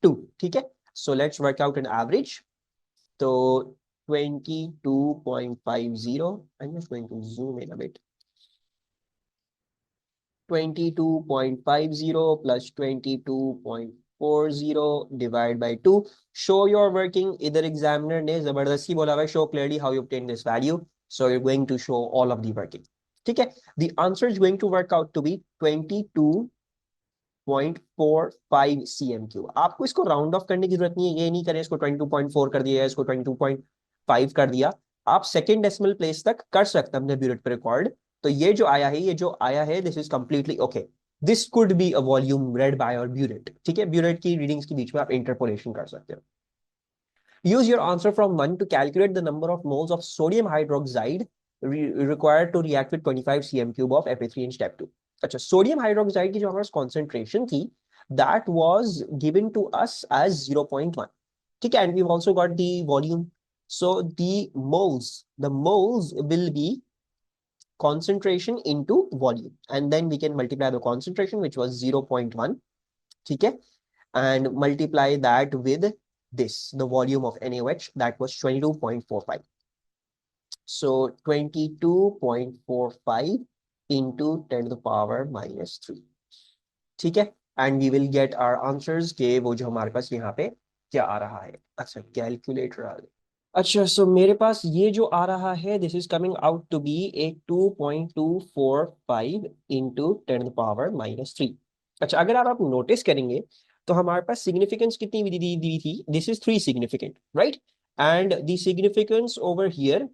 S1: 2। ठीक है, so let's work out an average. तो 22.50, I'm just going to zoom in a bit, 22.50 plus 22.40 divide by 2। Show your working, इधर एग्जामिनर ने जबरदस्ती बोला हुआ है show clearly how you obtain this value, so you going to show all of the working. ठीक है, the answer is going to work out to be 22.45 cm3। आपको इसको राउंड ऑफ करने की जरूरत नहीं है, ये नहीं करें इसको 22.4 कर दिया, इसको 22.5 कर दिया, आप सेकेंड डेसिमल प्लेस तक कर सकते हैं अपने ब्यूरेट पे रिकॉर्ड। तो ये जो आया है, ये जो आया है, this is completely okay. This could be a volume read by our burette. ठीक है, ब्यूरेट की रीडिंग्स के बीच में आप इंटरपोलेशन कर सकते हो। Use your answer from 1 to calculate the number of moles of sodium hydroxide required to react with 25 cm³ of Fe3 in step 2। अच्छा, सोडियम हाइड्रोक्साइड की जो हमारे कॉन्सेंट्रेशन थी that was given to us as 0.1। ठीक है, and we've also got the volume, so the moles will be concentration into volume, and then we can multiply the concentration which was 0.1। ठीक है, and multiply that with this, the volume of NaOH, that was 22.45। So 22.45 into 10 to the power minus 3। ठीक है, and we will get our answers के वो जो हमारे पास यहाँ पे क्या आ रहा है। अच्छा, कैलकुलेटर आ गया। अच्छा, सो मेरे पास ये जो आ रहा है this is coming out to be a 2.245 into 10 power minus 3। अच्छा, अगर आप नोटिस करेंगे तो हमारे पास सिग्निफिकेंस कितनी दी थी, this is 3 significant, right, and the significance over here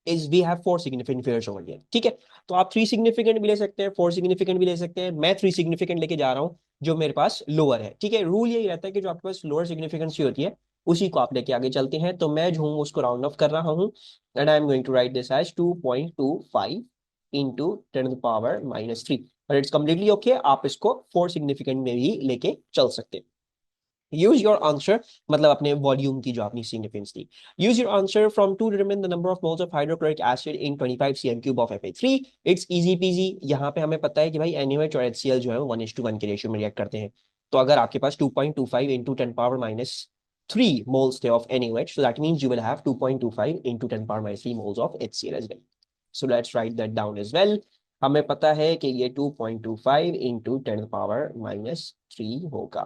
S1: is we have 4 significant figures over here. ठीक है, तो आप 3 सिग्निफिकेंट भी ले सकते हैं, 4 सिग्निफिकेंट भी ले सकते हैं, मैं 3 सिग्निफिकेंट लेके जा रहा हूँ जो मेरे पास लोअर है। ठीक है, रूल यही रहता है कि जो आपके पास लोअर सिग्निफिकेंस होती है उसी को आप लेके आगे चलते हैं। तो मैं जो हूँ उसको राउंड ऑफ कर रहा हूँ, and I am going to write this as 2.25 into 10 to the power minus 3, और इट्स कम्प्लीटली ओके। आप इसको 4 सिग्निफिकेंट में भी लेके चल सकते हैं। यूज योर आंसर, मतलब अपने वॉल्यूम की जो अपनी सिग्निफिकेंस थी। Use your answer from to determine the number of moles of hydrochloric acid in 25 cm cube of Fa3। It's easy peasy. यहाँ पे हमें पता है कि भाई NaOH और HCl जो है वो 1:1 के रेशियो में रिएक्ट करते हैं। तो अगर आपके पास 2.25 इंटू 10⁻³ मोल्स थे of NaOH, so that means you will have 2.25 into 10⁻³ moles of HCl as well. So let's write that down as well. हमें पता है कि ये 2.25 इंटू 10⁻³ होगा।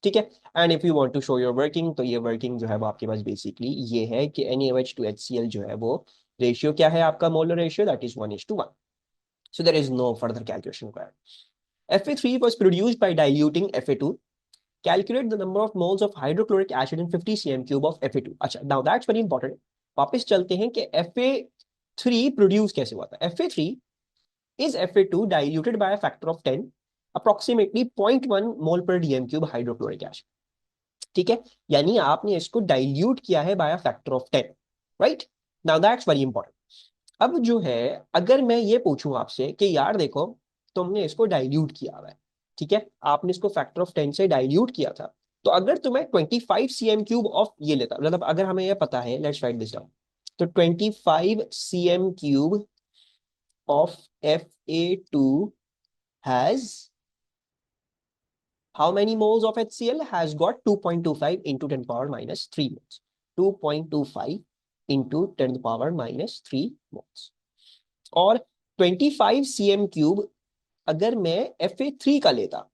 S1: ठीक है। And if you want to show your working, तो ये वर्किंग जो है वो आपके पास बेसिकली ये है कि NaOH to HCl जो है वो रेशियो क्या है आपका, molar ratio, that is 1:1। So there is no further calculation required. Fa3 was produced by diluting Fa2. Calculate the number of moles of hydrochloric acid in 50 cm cube of Fa2. अच्छा, now that's very important. वापस चलते हैं कि Fa3 produce कैसे हुआ था। Fa3 is Fa2 diluted by a factor of 10, approximately 0.1 mole per dm cube hydrochloric acid। ठीक है, यानी आपने इसको डाइल्यूट किया है by a factor of 10, right. Now that's very important. अब जो है, अगर मैं ये पूछूं आपसे कि यार देखो, तुमने इसको डाइल्यूट किया हुआ है, ठीक है, आपने इसको फैक्टर ऑफ 10 से डाइल्यूट किया था, तो अगर तुम्हें 25 cm क्यूब ऑफ ये लेता, मतलब अगर हमें ये पता है, लेट्स राइट दिस डाउन, तो 25 cm cube of Fa2 has how many moles of HCl, has got 2.25 into 10⁻³ moles, 2.25 into 10⁻³ moles। और 25 cm क्यूब अगर मैं Fa3 का लेता,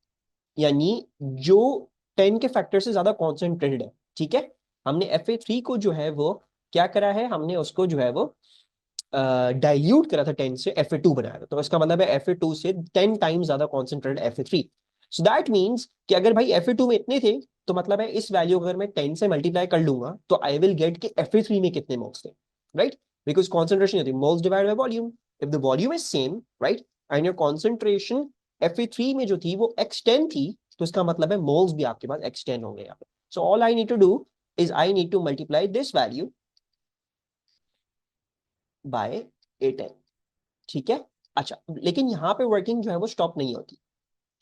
S1: यानी जो 10 के फैक्टर से ज्यादा कॉन्सेंट्रेटेड है, ठीक है, हमने Fa3 को जो है वो क्या करा है, हमने उसको जो है वो डाइल्यूट करा था 10 से, Fa2 बनाया था, तो इसका मतलब है Fa2 से 10 टाइम्स ज्यादा concentrated Fa3। So that means कि अगर भाई Fa2 में इतने थे, तो मतलब है इस वैल्यू अगर मैं 10 से मल्टीप्लाई कर लूंगा, तो आई विल गेट कि Fa3 में कितने मोल्स थे, राइट। बिकॉज कॉन्सेंट्रेशन होती है moles divide by volume. If the volume is same, right, and your concentration Fa3 में जो थी वो x10 थी, तो इसका मतलब है मोल्स भी आपके पास x10 होंगे यहाँ पे। So all I need to do is I need to multiply this value by A10। ठीक है। अच्छा, लेकिन यहाँ पे वर्किंग जो है वो स्टॉप नहीं होती।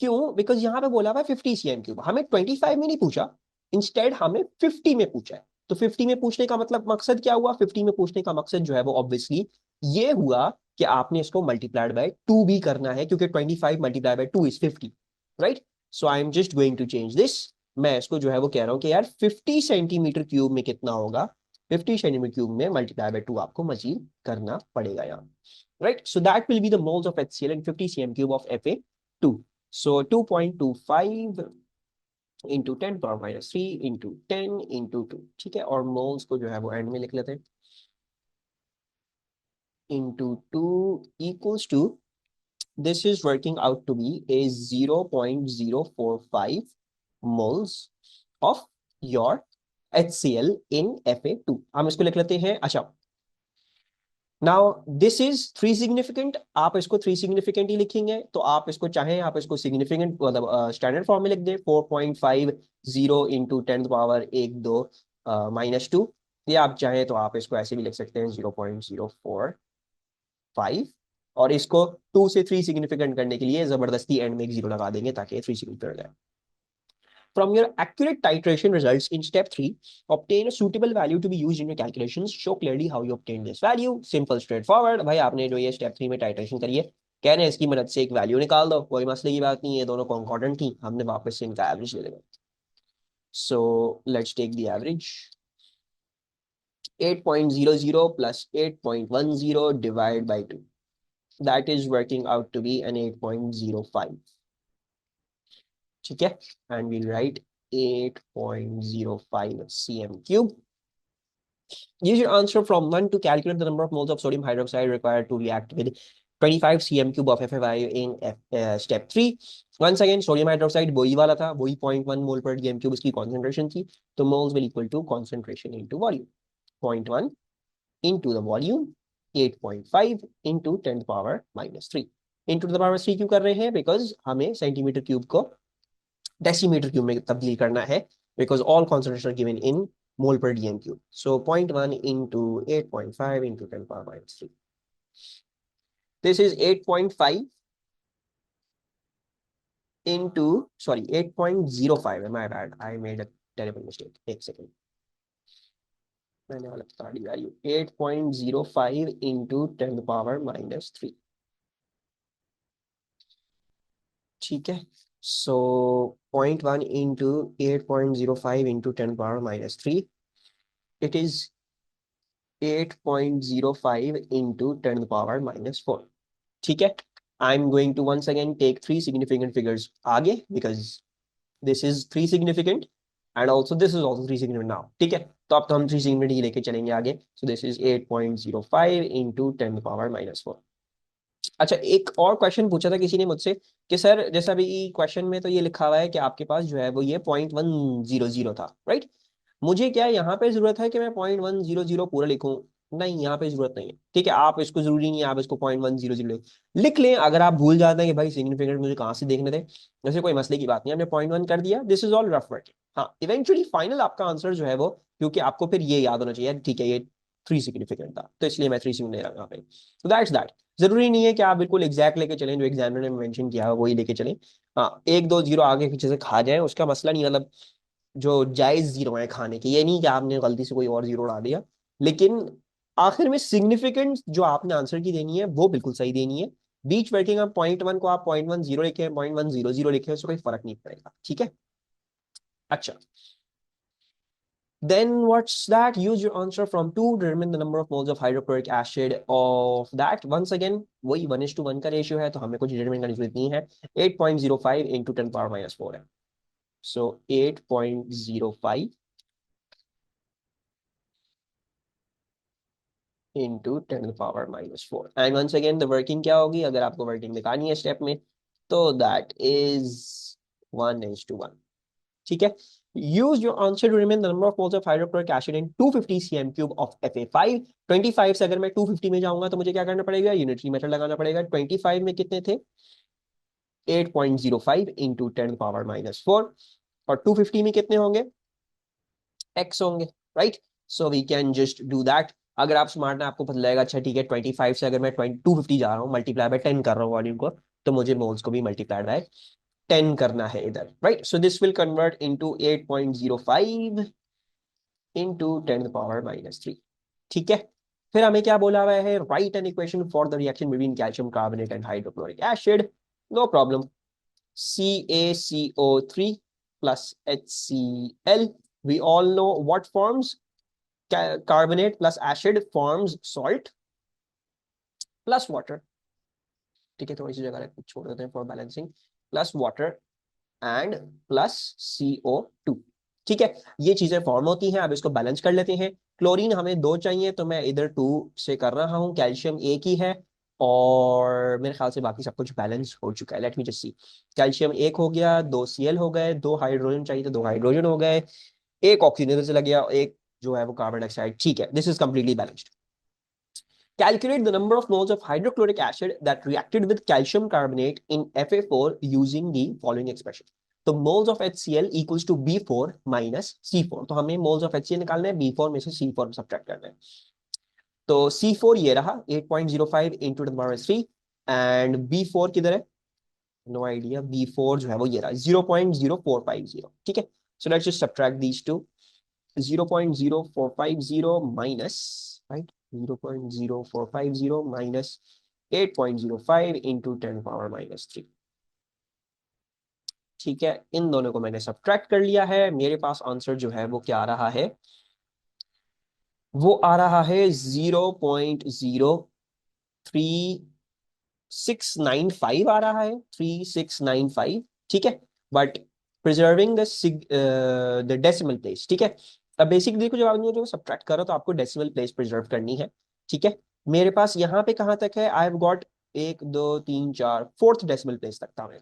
S1: क्यों? बिकॉज यहाँ पे बोला हुआ है 50 cm क्यूब, हमें 25 में नहीं पूछा, इंस्टेड हमें 50 में पूछा है। तो 50 में पूछने का मतलब मकसद क्या हुआ, 50 में पूछने का मकसद जो है वो ऑब्वियसली ये हुआ कि आपने इसको मल्टीप्लाइड बाय 2 भी करना है, क्योंकि 25 multiply by 2 is 50, right. So I am just going to change this. मैं इसको जो है वो कह रहा हूँ कि यार 50 सेंटीमीटर क्यूब में कितना होगा, 50 सेंटीमीटर क्यूब में मल्टीप्लाई बाय 2 आपको मजीद करना पड़ेगा यहाँ, right? So that will be the moles of HCl and 50 cm cube of Fa2. So 2.25 into 10⁻³ into 10 into 2, ठीक है, और moles को जो है वो एंड में लिख लेते हैं, into 2 equals to, this is working out to be a 0.045 moles of your HCl in Fa2। हम इसको लिख लेते हैं। अच्छा, नाउ दिस इज 3 सिग्निफिकेंट, आप इसको 3 सिग्निफिकेंट ही लिखेंगे, तो आप इसको चाहें आप इसको सिग्निफिकेंट मतलब स्टैंडर्ड फॉर्म में लिख दें, 4.50 इंटू 10⁻², या आप चाहें तो आप इसको ऐसे भी लिख सकते हैं 0.045, और इसको 2 से 3 सिग्निफिकेंट करने के लिए जबरदस्ती एंड में एक 0 लगा देंगे ताकि 3 सिग्निफिकेंट हो जाए। From your accurate titration results in step 3, obtain a suitable value to be used in your calculations. Show clearly how you obtain this value. Simple, straightforward. भाई आपने जो ये step 3 में titration करी है, कह रहे हैं इसकी मदद से एक वैल्यू निकाल दो, कोई मसले की बात नहीं है, दोनों कॉन्कॉर्डेंट थी, हमने वापस से इनका एवरेज ले लेगा। So let's take the average. 8.00 plus 8.10 divided by 2. That is working out to be an 8.05. ठीक है, and we'll write 8.05 cm cube. Use your answer from 1 to calculate the number of moles of sodium hydroxide required to react with 25 cm cube of FFI in step 3. Once again, sodium hydroxide वही वाला था, वही 0.1 mole पर dm cube इसकी concentration थी, तो moles will equal to concentration into volume, 0.1 into the volume, 8.5 into 10⁻³ into the power 3 क्यों कर रहे हैं, बिकॉज हमें सेंटीमीटर क्यूब को डेसीमीटर क्यूब में तब्दील करना है, because all concentration are given in mole per dm cube. So 0.1 into 8.5 into 10⁻³. This is 8.5 into, sorry, 8.05, my bad, I made a terrible mistake, एक सेकेंड, मैंने वाला बता दी वैल्यू 8.05 इंटू 10⁻³ ठीक है। सो 0.1 into 8.05 into 10⁻³ it is 8.05 into 10⁻⁴ ठीक है। I am going to once again take three significant figures आगे, because this is three significant and also this is also three significant now, ठीक है। तो अब तो हम थ्री सिग्निफिकेंट ही लेके चलेंगे आगे। सो दिस इज 8.05 इंटू 10⁻⁴। अच्छा, एक और क्वेश्चन पूछा था किसी ने मुझसे कि सर जैसा अभी क्वेश्चन में तो ये लिखा हुआ है कि आपके पास जो है वो ये 0.100 था, राइट। मुझे क्या यहाँ पे जरूरत है कि मैं 0.100 पूरा लिखूं? नहीं, यहाँ पे जरूरत नहीं है, ठीक है। आप इसको जरूरी नहीं है आप इसको 0.100 लिख लें। अगर आप भूल जाते हैं कि भाई सिग्निफिकेंट मुझे कहाँ से देखने थे, जैसे कोई मसले की बात नहीं, हमने 0.1 कर दिया, this is all rough working. हाँ, इवेंचुअली फाइनल आपका आंसर जो है वो, क्योंकि आपको फिर ये याद होना चाहिए, ठीक है ये थ्री सिग्निफिकेंट था तो इसलिए मैं थ्री सिग्निफिकेंट ले रहा हूँ यहाँ पे। तो दैट्स दैट। जरूरी नहीं है कि आप बिल्कुल एग्जैक्ट लेके चलें, जो एग्जामिनर ने मेंशन किया है वही लेके चलें। हाँ, एक दो जीरो आगे पीछे से खा जाए उसका मसला नहीं, मतलब जो जायज जीरो है खाने के, ये नहीं कि आपने गलती से कोई और जीरो उड़ा दिया, लेकिन आखिर में सिग्निफिकेंट जो आपने आंसर की देनी है वो बिल्कुल सही देनी है। बीच वर्किंग आप 0.1 को आप 0.10 लिखे, 0.100 लिखे, उससे कोई फर्क नहीं पड़ेगा, ठीक है। अच्छा, then what's that? Use your answer from 2 to determine the number of moles of hydrochloric acid of that. Once again, वही 1:1 का रेशियो है, तो हमें कुछ डिटरमिन करने की जरूरत नहीं है। 8.05 इंटू 10⁻⁴ है। सो 8.05 into 10⁻⁴। And once again the working क्या होगी, अगर आपको वर्किंग दिखानी है स्टेप में, तो दैट इज 1:1, ठीक है। use your answer to remain the number of moles of hydrochloric acid in 250 cm³ of Fa5। 25 से अगर मैं 250 में जाऊंगा तो मुझे क्या करना पड़ेगा, यूनिटरी मेथड लगाना पड़ेगा। 25 में कितने थे, 8.05 इंटू 10⁻⁴, और 250 में कितने होंगे, x होंगे, right. So we can just do that. अगर आप स्मार्ट हैं आपको पता लगेगा, अच्छा ठीक है 25 से अगर मैं 250 जा रहा हूँ, मल्टीप्लाई बाय 10 कर रहा हूँ वॉल्यूम को, तो मुझे मोल्स को भी मल्टीप्लाई बाय 10 करना है इधर, right. So this will convert into 8.05 into 10⁻⁻3, ठीक है। फिर हमें क्या बोला हुआ है, write an equation for the reaction between calcium carbonate and hydrochloric acid. No problem. CaCO3 plus HCl, we all know what forms, carbonate plus acid forms salt plus water, ठीक है। थोड़ी सी जगह छोड़ देते हैं for balancing, plus water and plus CO2, ठीक है। ये चीजें फॉर्म होती हैं, अब इसको बैलेंस कर लेते हैं। क्लोरीन हमें दो चाहिए, तो मैं इधर 2 से कर रहा हूँ, कैल्शियम एक ही है, और मेरे ख्याल से बाकी सब कुछ बैलेंस हो चुका है। Late me just see, calcium एक हो गया, 2Cl हो गए, 2 हाइड्रोजन चाहिए तो 2 हाइड्रोजन हो गए, एक ऑक्सीजन इधर से लग गया, एक जो है वो कार्बन डाइऑक्साइड, ठीक है। This is completely balanced. Calculate the number of moles of hydrochloric acid that reacted with calcium carbonate in Fa4 using the following expression. तो moles of HCl equals to B4 minus C4। तो हमें moles of HCl निकालना है, B4 में से C4 subtract करना है। तो C4 ये रहा 8.05 इंटू 10⁻³ एंड B4 किधर है, नो आइडिया। B4 जो है वो ये रहा 0.0450, ठीक है। So let's just subtract these two. 0.0450 minus, right, 0.0450 minus 8.05 into 10⁻⁻3, ठीक है। इन दोनों को मैंने सब्ट्रैक्ट कर लिया है, मेरे पास आंसर जो है वो क्या आ रहा है, वो आ रहा है 0.03695 आ रहा है, 3695, ठीक है। But preserving the decimal place, ठीक है। अब बेसिक देखो, जब आपने जो सब्ट्रैक्ट करो तो आपको डेसिमल प्लेस प्रिजर्व करनी है, ठीक है। मेरे पास यहाँ पे कहाँ तक है, I have got 1 2 3 4 fourth decimal place तक था मैं,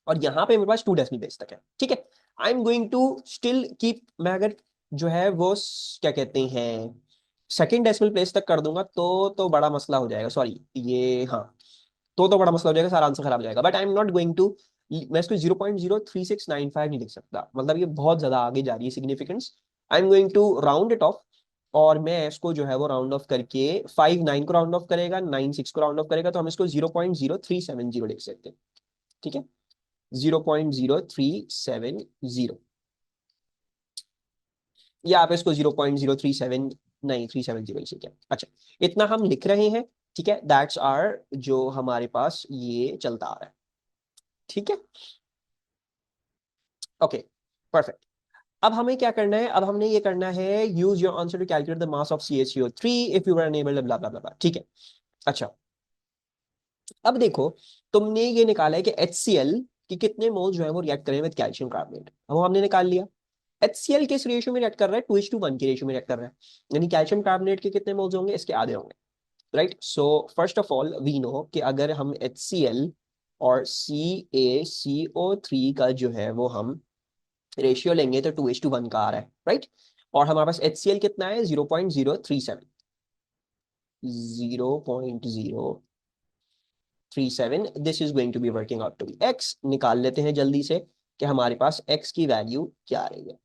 S1: और यहाँ पे मेरे पास 2 डेसिमल प्लेस तक है, ठीक है। I am going to still keep, मैं अगर जो है वो क्या कहते हैं सेकेंड डेसिमल प्लेस तक कर दूंगा तो बड़ा मसला हो जाएगा, सॉरी ये, हाँ, तो बड़ा मसला हो जाएगा, सारा आंसर खराब हो जाएगा। But I am not going to, मैं इसको 0.03695 नहीं लिख सकता, मतलब ये बहुत ज्यादा आगे जा रही है significance. I am going to round it off, और मैं इसको जो है वो राउंड ऑफ करके 5 9 को राउंड ऑफ करेगा, 9 6 को राउंड ऑफ करेगा, तो हम इसको 0.0370 लिख सकते हैं, ठीक है। 0.0370, या आप इसको 0.037, नहीं 370 ठीक है। अच्छा, इतना हम लिख रहे हैं, ठीक है, दैट्स आर जो हमारे पास ये चलता आ रहा है, ठीक है। Okay, perfect. अब हमें क्या करना है, अब हमने ये करना है, use your answer to calculate the mass of CaCO3 if you were unable blah blah blah, ठीक है। अच्छा, अब देखो, तुमने ये निकाला है कि HCl कि कितने मोल जो है वो रिएक्ट करें विद कैल्शियम कार्बोनेट, वो हमने निकाल लिया। HCl किस रेशियो में रिएक्ट कर रहा है, 2:1 की रेशियो में रिएक्ट कर रहा है, यानी कैल्शियम कार्बोनेट के कितने मोल्स होंगे, इसके आधे होंगे, right. So first of all we know कि अगर हम HCl और CaCO3 का जो है वो हम रेशियो लेंगे तो 2:1 का आ रहा है, राइट। और हमारे पास HCl कितना है, 0.037, 0.037, this is going to be working out to be x। निकाल लेते हैं जल्दी से कि हमारे पास x की वैल्यू क्या आ रही है।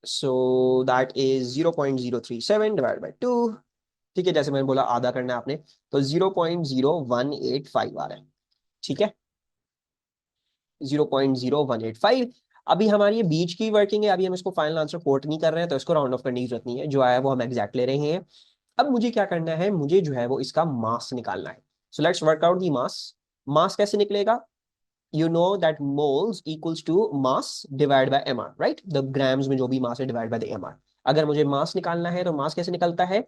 S1: So that is 0.037 divide by 2, ठीक है, जैसे मैंने बोला आधा करना है आपने, तो 0.0185 आ रहा है, ठीक है, 0.0185। अभी हमारी ये बीच की वर्किंग है, अभी हम इसको फाइनल आंसर कोट नहीं कर रहे हैं, तो इसको राउंड ऑफ करने की जरूरत नहीं है, जो आया वो हम एग्जैक्ट ले रहे हैं। अब मुझे क्या करना है, मुझे जो है वो इसका मास निकालना है। So let's work out the mass. Mass कैसे निकलेगा, you know that moles equals to mass divided by mr, right? the grams में जो भी मास है डिवाइड बाय द mr। अगर मुझे मास निकालना है तो मास कैसे निकलता है,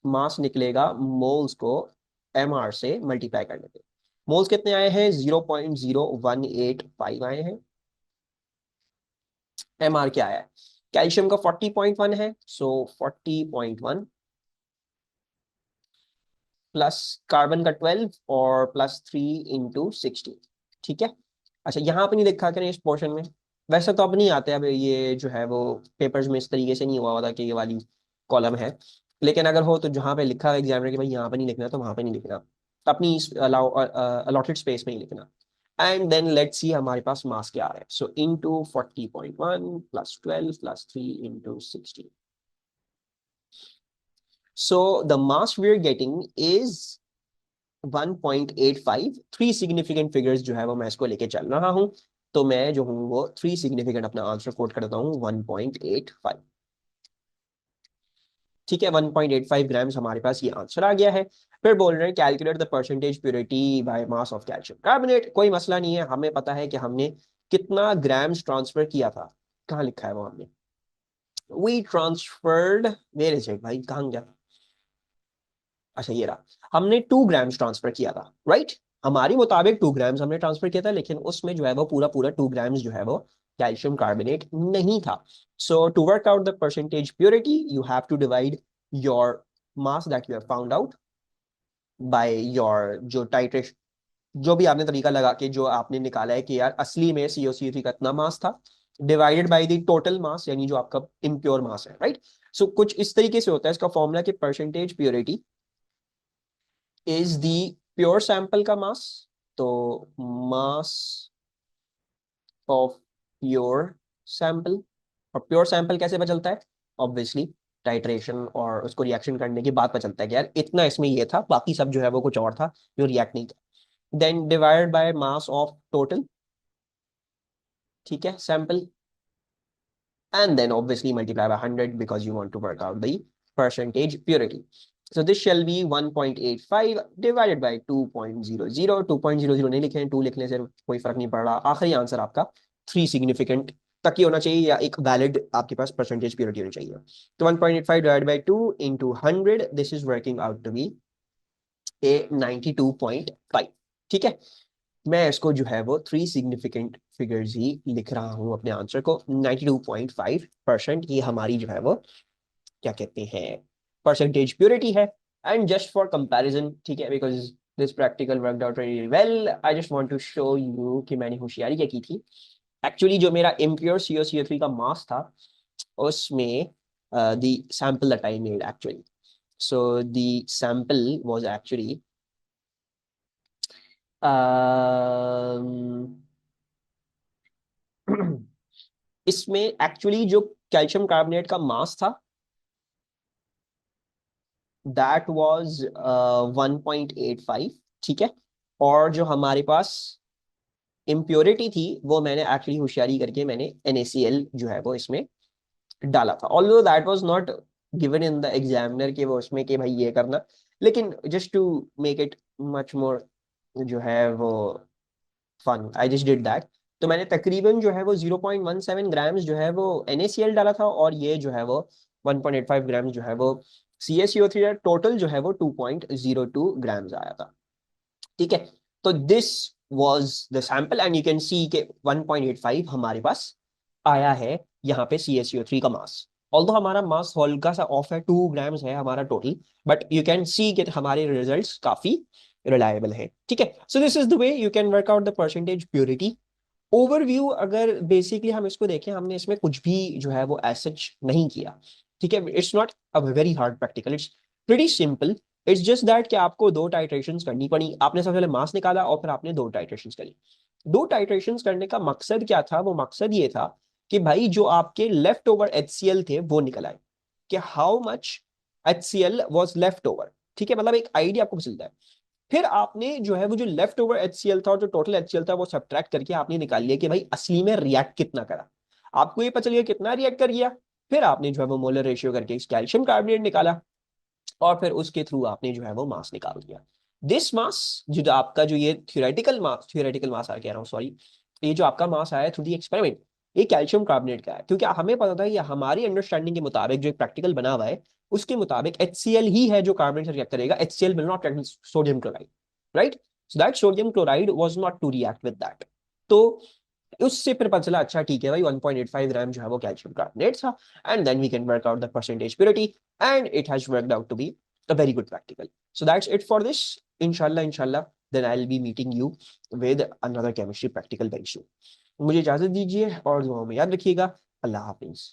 S1: मास निकलेगा मोल्स को mr से मल्टीप्लाई करने पे। मोल्स कितने आए हैं, 0.0185 आए हैं। mr क्या आया है, कैल्शियम का 40.1 है, सो 40.1 प्लस कार्बन का 12 और प्लस 3 × 16, ठीक है। अच्छा, यहाँ पे नहीं लिखा करें इस पोर्शन में, वैसे तो अब नहीं आते, अब ये जो है वो पेपर्स में इस तरीके से नहीं हुआ होता कि ये वाली कॉलम है, लेकिन अगर हो तो जहाँ पे लिखा है एग्जामिनर कि भाई यहाँ पे नहीं लिखना तो वहाँ पे नहीं लिखना, तो अपनी अलॉटेड स्पेस में ही लिखना। एंड देन लेट्स सी हमारे पास मास क्या आ रहा है, सो into 40.1 plus 12 plus 3 × 16, so the mass we're getting is 1.85। Three significant figures जो है वो मैं इसको लेके चल रहा हूं, तो मैं जो हूँ वो थ्री सिग्निफिकेंट अपना आंसर कोट करता हूँ 1.85, ठीक है। 1.85 ग्राम्स हमारे पास ये आंसर आ गया है। फिर बोल रहे हैं calculate the percentage purity bye mass of calcium carbonate. कोई मसला नहीं है, हमें पता है कि हमने कितना ग्राम्स ट्रांसफर किया था, कहाँ लिखा है वो हमने, वी ट्रांसफर्ड, मेरे से भाई कहाँ गया, अच्छा ये रहा, हमने 2 ग्राम्स ट्रांसफर किया था, राइट। हमारे मुताबिक 2 ग्राम्स हमने ट्रांसफर किया था, लेकिन उसमें जो है वो पूरा पूरा 2 ग्राम्स जो है वो कैल्शियम कार्बोनेट नहीं था। So to work out the percentage purity you have to divide your mass that you have found out by your जो टाइट्रेशन, जो भी आपने तरीका लगा के जो आपने निकाला है कि यार असली में COCO3 का इतना मास था, divided by the total mass, यानी जो आपका इम्प्योर मास है, राइट। सो कुछ इस तरीके से होता है इसका फॉर्मूला कि percentage purity is the pure sample का मास, तो मास ऑफ प्योर सैंपल। और प्योर सैंपल कैसे पता चलता है, ऑब्वियसली टाइट्रेशन और उसको रिएक्शन करने के बाद पता चलता है कि यार इतना इसमें ये था, बाकी सब जो है वो कुछ और था जो रिएक्ट नहीं था। Then divide by mass of total, ठीक है, sample, and then obviously multiply by 100 because you want to work out the percentage purity. So this shall be 1.85 divided by 2.00, 2.00 नहीं लिखे हैं, 2 लिखने से कोई फर्क नहीं पड़ रहा। आखिरी आंसर आपका 3 सिग्निफिकेंट तक ही होना चाहिए, या एक वैलिड आपके पास परसेंटेज प्योरिटी होनी चाहिए। तो 1.85 divide by 2 into 100, this is working out to be a 92.5, ठीक है। मैं इसको जो है वो थ्री सिग्निफिकेंट फिगर्स ही लिख रहा हूँ अपने आंसर को, 92.5% ये हमारी जो है वो क्या कहते हैं परसेंटेज प्योरिटी है। एंड जस्ट फॉर कंपैरिजन, ठीक है, because this practical worked out very well, I just want to show you कि मैंने होशियारी क्या की थी। एक्चुअली जो मेरा इम्प्योर COCO3 का मास था उसमें the sample that I made actually, so the sample was actually इसमें एक्चुअली जो कैल्शियम कार्बोनेट का मास था दैट वाज 1.85, ठीक है। और जो हमारे पास इम्प्योरिटी थी वो मैंने एक्चुअली होशियारी करके मैंने NaCl जो है वो इसमें डाला था, although that was not given in the examiner के वो उसमें कि भाई ये करना, लेकिन just to make it much more जो है वो fun, I just did that. तो मैंने तकरीबन जो है वो 0.17 ग्राम्स जो है वो NaCl डाला था, और ये जो है वो 1.85 ग्राम्स जो है वो CaCO3, टोटल जो है वो 2.02 ग्राम्स आया था। ठीक है, तो this was the sample and you can see के 1.85 हमारे पास आया है यहाँ पे CaCO3 का मास। ऑल्दो हमारा मास हल्का सा ऑफ है, 2 ग्राम्स है हमारा total, but you can see कि हमारे रिजल्ट्स काफी रिलायबल है। ठीक है, so this is the way you can work out the percentage purity. Overview अगर बेसिकली हम इसको देखें, हमने इसमें कुछ भी जो है वो एज सच नहीं किया। ठीक है, it's not a very hard practical, it's pretty simple. It's just that कि आपको दो टाइट्रेशंस करनी पड़ी, आपने सबसे पहले मास निकाला और फिर आपने दो टाइट्रेशंस करी। दो टाइट्रेशंस करने का मकसद क्या था? वो मकसद ये था कि भाई जो आपके लेफ्ट ओवर HCl थे वो निकल आए, कि how much HCl was left over. ठीक है, मतलब एक आइडिया आपको मिलता है। फिर आपने जो है वो जो लेफ्ट ओवर HCl था और जो टोटल HCl था वो सब्ट्रैक्ट करके आपने निकाल लिया कि भाई असली में रिएक्ट कितना करा। आपको ये पता चल गया कितना रिएक्ट कर गया। फिर आपने जो है वो मोलर रेशियो करके इस कैल्शियम कार्बोनेट निकाला, और फिर उसके थ्रू आपने जो है वो मास निकाल दिया। दिस मास, जो आपका जो ये थियोरेटिकल मास आ कह रहा हूँ सॉरी, ये जो आपका मास आया थ्रू दी एक्सपेरिमेंट, ये कैल्शियम कार्बोनेट का है, क्योंकि हमें पता था ये हमारी अंडरस्टैंडिंग के मुताबिक जो एक प्रैक्टिकल बना हुआ है उसके मुताबिक HCl ही है जो कार्बोनेट से रिएक्ट करेगा। HCl will not react with sodium chloride, right? So that sodium chloride was not to react with that. तो उससे फिर पता चला अच्छा ठीक है भाई 1.85 ग्राम जो है वो कैल्शियम कार्बोनेट था, and then we can work out the percentage purity, and it has worked out to be a very good practical. So that's it for this. इंशाल्लाह then I will be meeting you with another chemistry practical very soon. मुझे इजाजत दीजिए और दुआओं में याद रखिएगा। अल्लाह हाफिज।